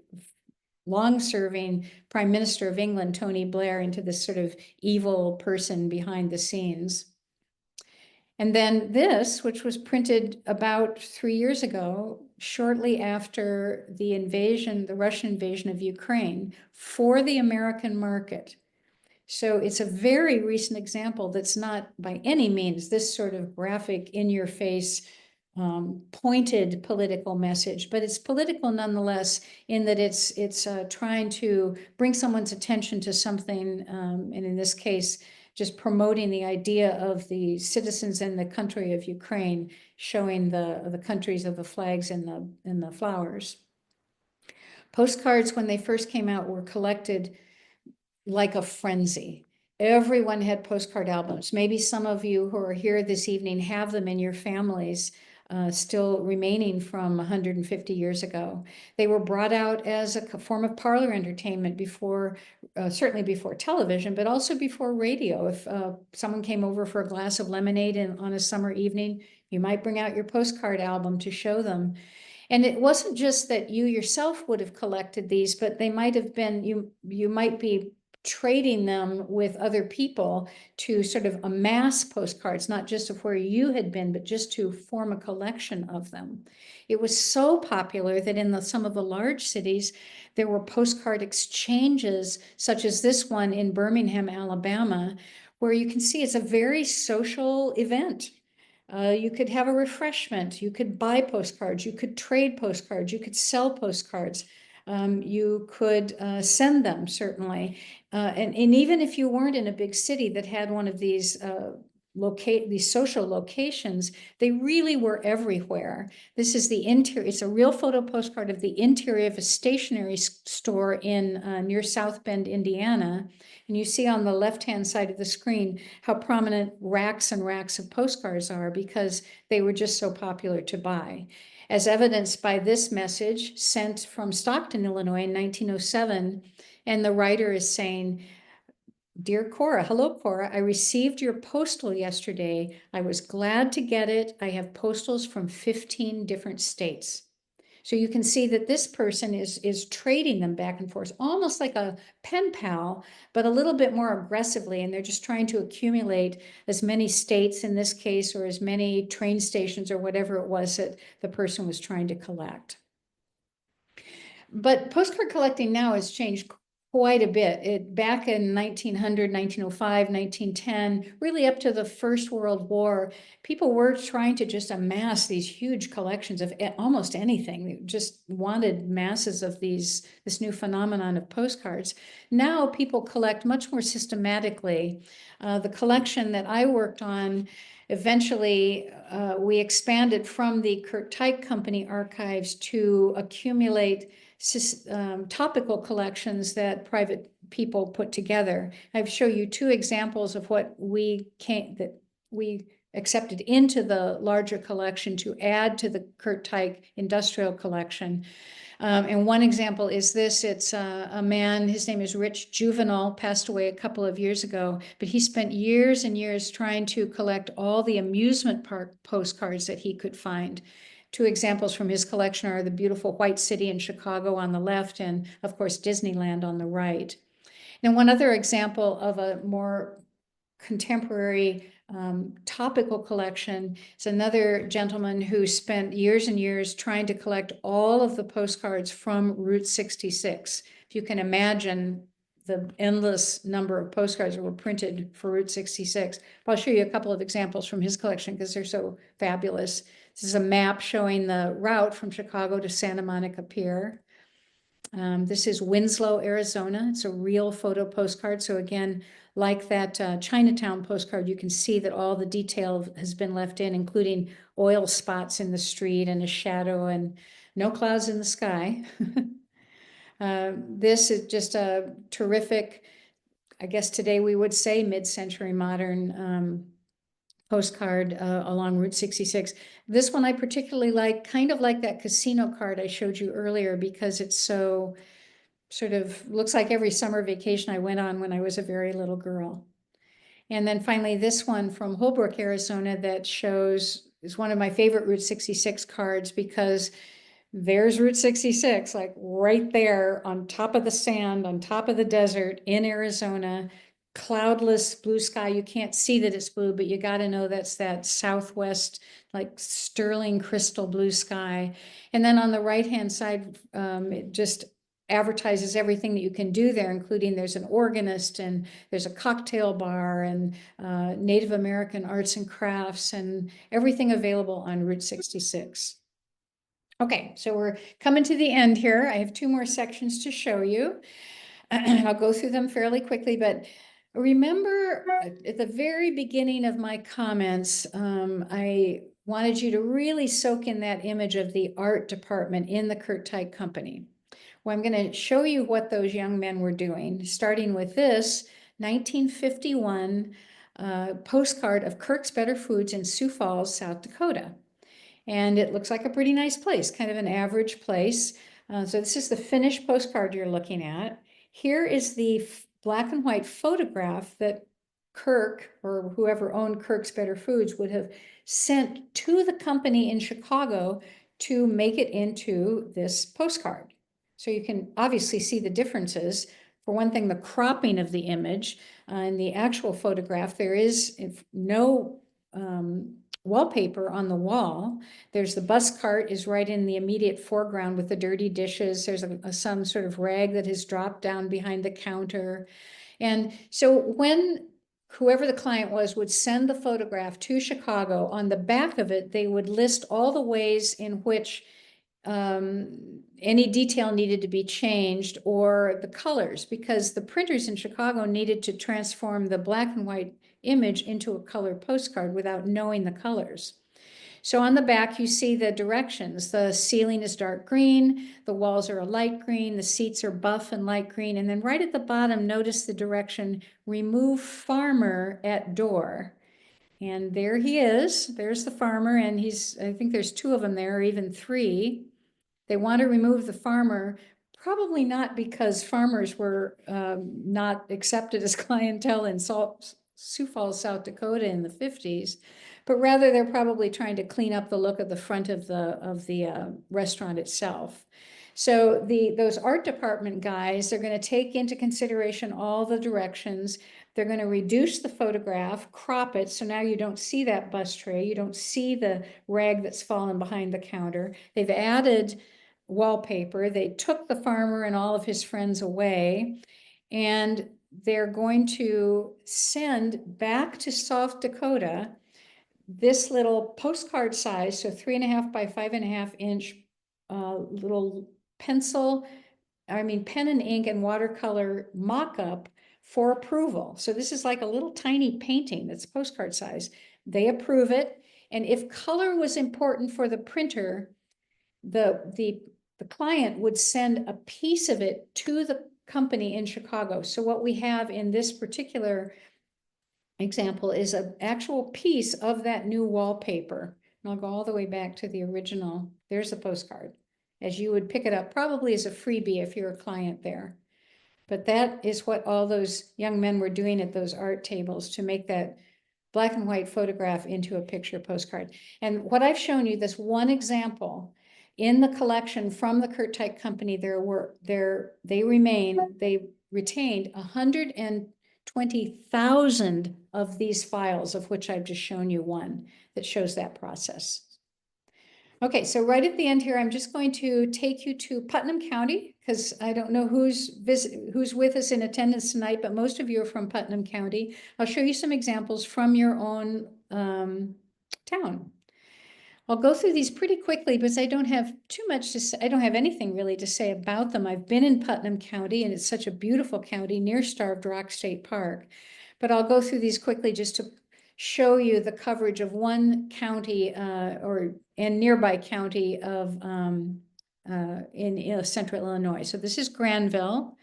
long-serving Prime Minister of England, Tony Blair, into this sort of evil person behind the scenes. And then this, which was printed about 3 years ago, shortly after the invasion, the Russian invasion of Ukraine, for the American market. So it's a very recent example that's not by any means this sort of graphic, in-your-face, pointed political message, but it's political nonetheless in that it's trying to bring someone's attention to something, and in this case, just promoting the idea of the citizens in the country of Ukraine, showing the countries of the flags and the flowers. Postcards, when they first came out, were collected like a frenzy. Everyone had postcard albums. Maybe some of you who are here this evening have them in your families, still remaining from 150 years ago. They were brought out as a form of parlor entertainment before, certainly before television, but also before radio. If someone came over for a glass of lemonade on a summer evening, you might bring out your postcard album to show them. And it wasn't just that you yourself would have collected these, but they might have been, you might be trading them with other people to sort of amass postcards, not just of where you had been, but just to form a collection of them. It was so popular that in some of the large cities, there were postcard exchanges, such as this one in Birmingham, Alabama, where you can see it's a very social event. You could have a refreshment, you could buy postcards, you could trade postcards, you could sell postcards. You could send them, certainly. And even if you weren't in a big city that had one of these social locations, they really were everywhere. This is the interior. It's a real photo postcard of the interior of a stationery store in near South Bend, Indiana. And you see on the left-hand side of the screen how prominent racks and racks of postcards are because they were just so popular to buy. As evidenced by this message sent from Stockton, Illinois in 1907, and the writer is saying, Dear Cora, hello Cora, I received your postal yesterday. I was glad to get it. I have postals from 15 different states. So you can see that this person is trading them back and forth, almost like a pen pal, but a little bit more aggressively. And they're just trying to accumulate as many states in this case, or as many train stations or whatever it was that the person was trying to collect. But postcard collecting now has changed quite a bit. Back in 1900, 1905, 1910, really up to the First World War, people were trying to just amass these huge collections of almost anything. They just wanted masses of this new phenomenon of postcards. Now people collect much more systematically. The collection that I worked on, eventually we expanded from the Kirk-Tyke Company archives to accumulate topical collections that private people put together. I've shown you two examples of what we accepted into the larger collection to add to the Kirk-Tyke industrial collection. And one example is this. It's a man, his name is Rich Juvenal, passed away a couple of years ago, but he spent years and years trying to collect all the amusement park postcards that he could find. Two examples from his collection are the beautiful White City in Chicago on the left, and of course, Disneyland on the right. And one other example of a more contemporary topical collection is another gentleman who spent years and years trying to collect all of the postcards from Route 66. If you can imagine the endless number of postcards that were printed for Route 66. I'll show you a couple of examples from his collection because they're so fabulous. This is a map showing the route from Chicago to Santa Monica Pier. This is Winslow, Arizona. It's a real photo postcard. So again, like that Chinatown postcard, you can see that all the detail has been left in, including oil spots in the street and a shadow and no clouds in the sky. This is just a terrific, I guess today we would say mid-century modern postcard along Route 66. This one I particularly like, kind of like that casino card I showed you earlier, because it's so sort of looks like every summer vacation I went on when I was a very little girl. And then finally, this one from Holbrook, Arizona, that is one of my favorite Route 66 cards, because there's Route 66, like right there on top of the sand, on top of the desert in Arizona, cloudless blue sky. You can't see that it's blue, but you got to know that's that southwest, like sterling crystal blue sky. And then on the right-hand side, it just advertises everything that you can do there, including there's an organist and there's a cocktail bar and Native American arts and crafts and everything available on Route 66. Okay, so we're coming to the end here. I have two more sections to show you. I'll go through them fairly quickly, but remember at the very beginning of my comments, I wanted you to really soak in that image of the art department in the Kirk-Tyke Company. Well, I'm going to show you what those young men were doing, starting with this 1951 postcard of Kirk's Better Foods in Sioux Falls, South Dakota. And it looks like a pretty nice place, kind of an average place. So this is the finished postcard you're looking at. Here is the black and white photograph that Kirk, or whoever owned Kirk's Better Foods, would have sent to the company in Chicago to make it into this postcard. So you can obviously see the differences. For one thing, the cropping of the image. In the actual photograph, there is no wallpaper on the wall. There's the bus cart is right in the immediate foreground with the dirty dishes. There's some sort of rag that has dropped down behind the counter. And so when whoever the client was would send the photograph to Chicago, on the back of it, they would list all the ways in which any detail needed to be changed, or the colors, because the printers in Chicago needed to transform the black and white image into a color postcard without knowing the colors. So on the back, you see the directions. The ceiling is dark green, the walls are a light green, the seats are buff and light green. And then right at the bottom, notice the direction, remove farmer at door. And there he is, there's the farmer, and I think there's two of them there, or even three. They want to remove the farmer Probably not, because farmers were not accepted as clientele in Sioux Falls, South Dakota in the 50s, but rather they're probably trying to clean up the look of the front of the restaurant itself. So those art department guys, they're going to take into consideration all the directions. They're going to reduce the photograph, crop it, so now you don't see that bus tray, you don't see the rag that's fallen behind the counter. They've added wallpaper. They took the farmer and all of his friends away, and they're going to send back to South Dakota this little postcard size, so 3.5 by 5.5 inch little pen and ink and watercolor mock-up for approval. So this is like a little tiny painting that's postcard size. They approve it, and if color was important for the printer, the client would send a piece of it to the company in Chicago. So what we have in this particular example is an actual piece of that new wallpaper. And I'll go all the way back to the original. There's the postcard, as you would pick it up, probably as a freebie if you're a client there. But that is what all those young men were doing at those art tables to make that black and white photograph into a picture postcard. And what I've shown you, this one example in the collection from the Kurtite Company, they retained 120,000 of these files, of which I've just shown you one that shows that process. Okay, so right at the end here, I'm just going to take you to Putnam County, because I don't know who's with us in attendance tonight, but most of you are from Putnam County. I'll show you some examples from your own town. I'll go through these pretty quickly because I don't have too much to say. I don't have anything really to say about them. I've been in Putnam County, and it's such a beautiful county near Starved Rock State Park. But I'll go through these quickly just to show you the coverage of one county and nearby county of in central Illinois. So this is Granville,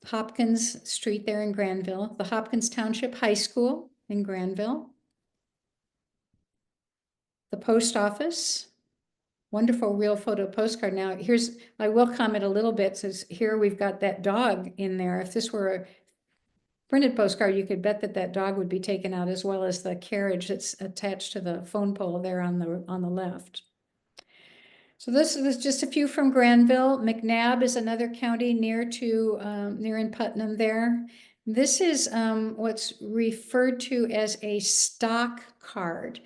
Hopkins Street there in Granville, the Hopkins Township High School in Granville, the post office, wonderful real photo postcard. Now I will comment a little bit, since here we've got that dog in there. If this were a printed postcard, you could bet that dog would be taken out, as well as the carriage that's attached to the phone pole there on the left. So this is just a few from Granville. McNabb is another county near in Putnam there. This is what's referred to as a stock card.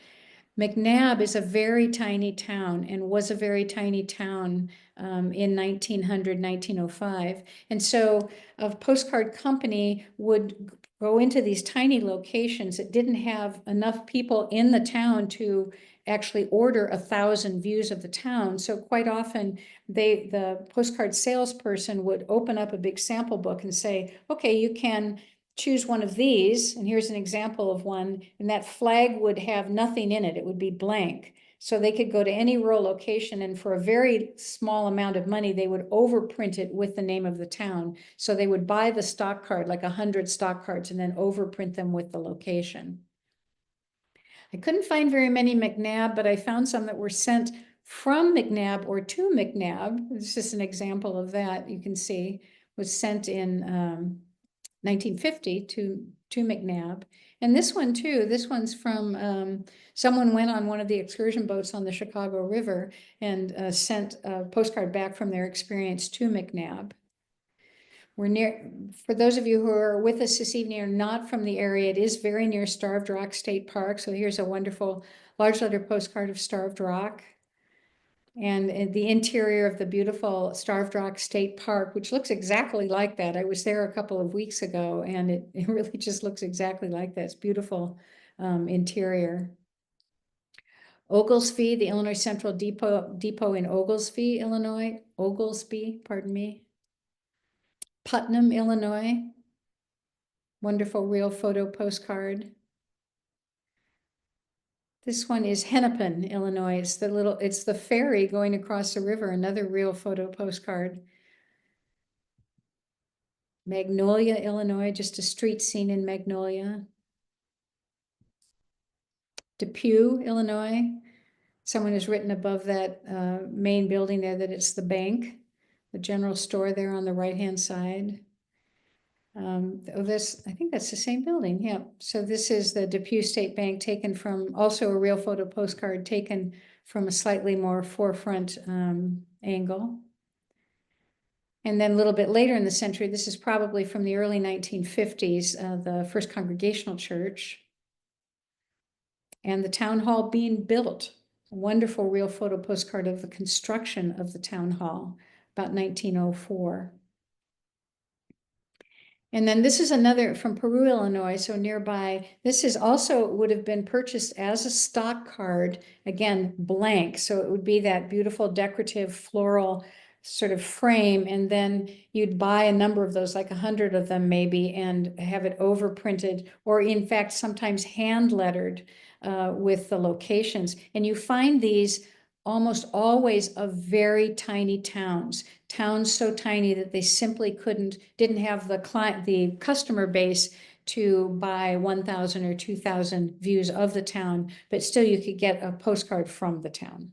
McNabb is a very tiny town, and was a very tiny town in 1905. And so a postcard company would go into these tiny locations that didn't have enough people in the town to actually order 1,000 views of the town. So quite often the postcard salesperson would open up a big sample book and say, okay, you can choose one of these, and here's an example of one, and that flag would have nothing in it. It would be blank. So they could go to any rural location, and for a very small amount of money, they would overprint it with the name of the town. So they would buy the stock card, like 100 stock cards, and then overprint them with the location. I couldn't find very many McNabb, but I found some that were sent from McNabb or to McNabb. This is an example of that. You can see was sent in 1950 to McNabb. And this one too, this one's from someone went on one of the excursion boats on the Chicago River and sent a postcard back from their experience to McNabb. For those of you who are with us this evening, are not from the area, it is very near Starved Rock State Park. So here's a wonderful large letter postcard of Starved Rock. And the interior of the beautiful Starved Rock State Park, which looks exactly like that. I was there a couple of weeks ago, and it really just looks exactly like that. It's beautiful interior. Oglesby, the Illinois Central Depot in Oglesby, Illinois. Oglesby, pardon me. Putnam, Illinois. Wonderful real photo postcard. This one is Hennepin, Illinois. It's the ferry going across the river, another real photo postcard. Magnolia, Illinois, just a street scene in Magnolia. Depew, Illinois. Someone has written above that main building there that it's the bank. the general store there on the right-hand side. I think that's the same building, yeah. So this is the Depew State Bank, taken from, also a real photo postcard taken from a slightly more forefront angle. And then a little bit later in the century, this is probably from the early 1950s, the First Congregational Church. And the town hall being built. A wonderful real photo postcard of the construction of the town hall, about 1904. And then this is another from Peru, Illinois, so nearby. This is also would have been purchased as a stock card, again, blank. So it would be that beautiful decorative floral sort of frame. And then you'd buy a number of those, like 100 of them maybe, and have it overprinted, or in fact, sometimes hand lettered with the locations. And you find these almost always of very tiny towns so tiny that they simply didn't have the customer base to buy 1,000 or 2,000 views of the town, but still you could get a postcard from the town.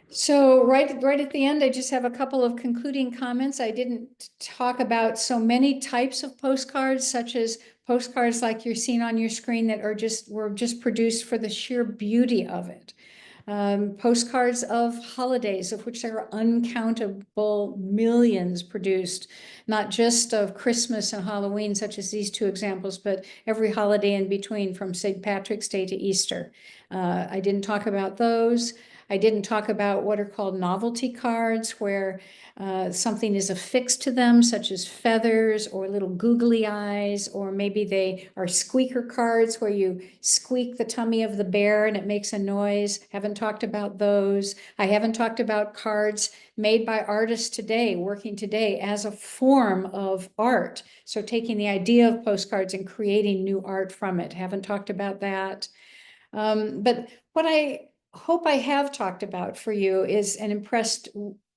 So right at the end, I just have a couple of concluding comments. I didn't talk about so many types of postcards, such as postcards like you're seeing on your screen that were just produced for the sheer beauty of it. Postcards of holidays, of which there are uncountable millions produced, not just of Christmas and Halloween, such as these two examples, but every holiday in between, from St. Patrick's Day to Easter. I didn't talk about those. I didn't talk about what are called novelty cards, where something is affixed to them, such as feathers or little googly eyes, or maybe they are squeaker cards where you squeak the tummy of the bear and it makes a noise. Haven't talked about those. I haven't talked about cards made by artists today, working today as a form of art. So taking the idea of postcards and creating new art from it. Haven't talked about that. But what I hope I have talked about for you is, and impressed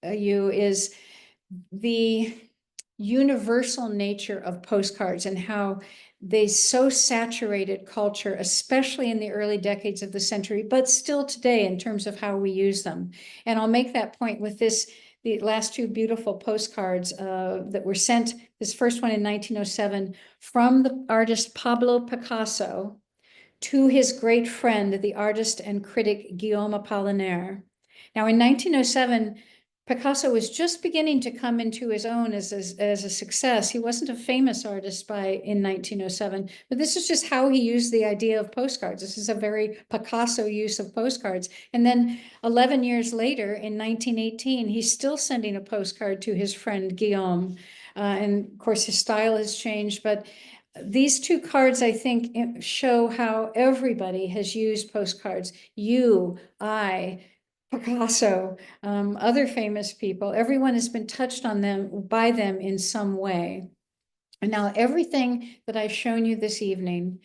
you, is the universal nature of postcards and how they so saturated culture, especially in the early decades of the century, but still today in terms of how we use them. And I'll make that point with the last two beautiful postcards that were sent, this first one in 1907 from the artist Pablo Picasso to his great friend, the artist and critic Guillaume Apollinaire. Now, in 1907, Picasso was just beginning to come into his own as a success. He wasn't a famous artist in 1907, but this is just how he used the idea of postcards. This is a very Picasso use of postcards. And then 11 years later, in 1918, he's still sending a postcard to his friend Guillaume. And of course, his style has changed, but these two cards, I think, show how everybody has used postcards. You, I, Picasso, other famous people, everyone has been touched by them in some way. And now everything that I've shown you this evening,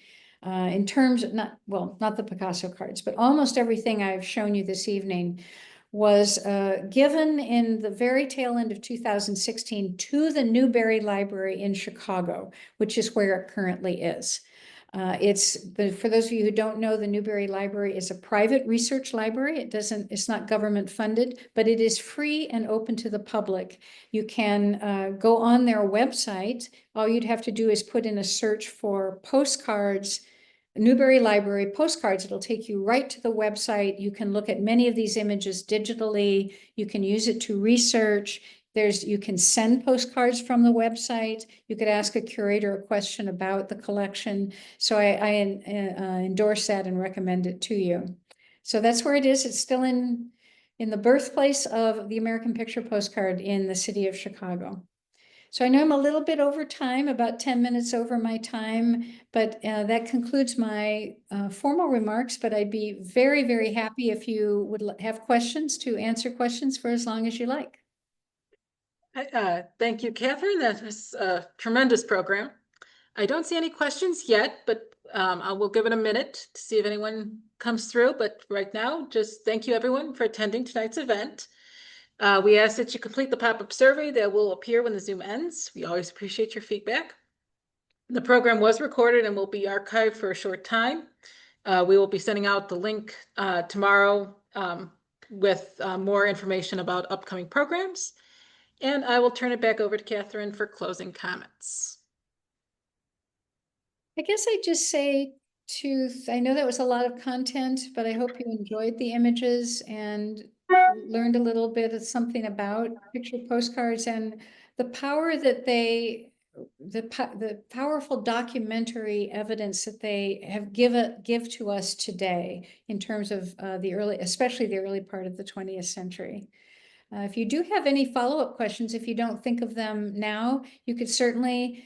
in terms of not the Picasso cards, but almost everything I've shown you this evening was given in the very tail end of 2016 to the Newberry Library in Chicago, which is where it currently is. For those of you who don't know, the Newberry Library is a private research library. It's not government funded, but it is free and open to the public. You can go on their website. All you'd have to do is put in a search for postcards, Newberry Library postcards. It'll take you right to the website. You can look at many of these images digitally. You can use it to research. You can send postcards from the website. You could ask a curator a question about the collection. So I endorse that and recommend it to you. So that's where it is. It's still in the birthplace of the American Picture Postcard in the city of Chicago. So I know I'm a little bit over time, about 10 minutes over my time, but that concludes my formal remarks. But I'd be very, very happy if you would have questions, to answer questions for as long as you like. Thank you, Catherine. That was a tremendous program. I don't see any questions yet, but I will give it a minute to see if anyone comes through. But right now, just thank you everyone for attending tonight's event. We ask that you complete the pop-up survey that will appear when the Zoom ends. We always appreciate your feedback. The program was recorded and will be archived for a short time. We will be sending out the link tomorrow with more information about upcoming programs. And I will turn it back over to Catherine for closing comments. I guess I'd just say I know that was a lot of content, but I hope you enjoyed the images and learned a little bit of something about picture postcards and the power that the powerful documentary evidence that they have give to us today in terms of especially the early part of the 20th century. If you do have any follow-up questions, if you don't think of them now, you could certainly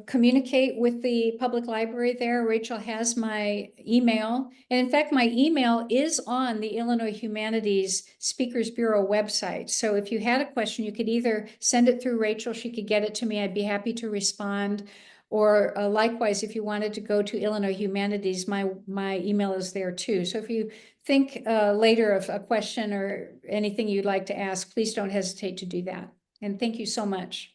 communicate with the public library there. Rachel has my email. And in fact, my email is on the Illinois Humanities Speakers Bureau website. So if you had a question, you could either send it through Rachel. She could get it to me. I'd be happy to respond. Or likewise, if you wanted to go to Illinois Humanities, my email is there too. So if you think later of a question or anything you'd like to ask, please don't hesitate to do that. And thank you so much.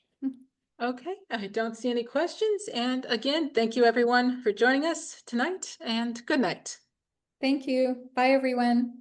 Okay, I don't see any questions. And again, thank you everyone for joining us tonight, and good night. Thank you. Bye, everyone.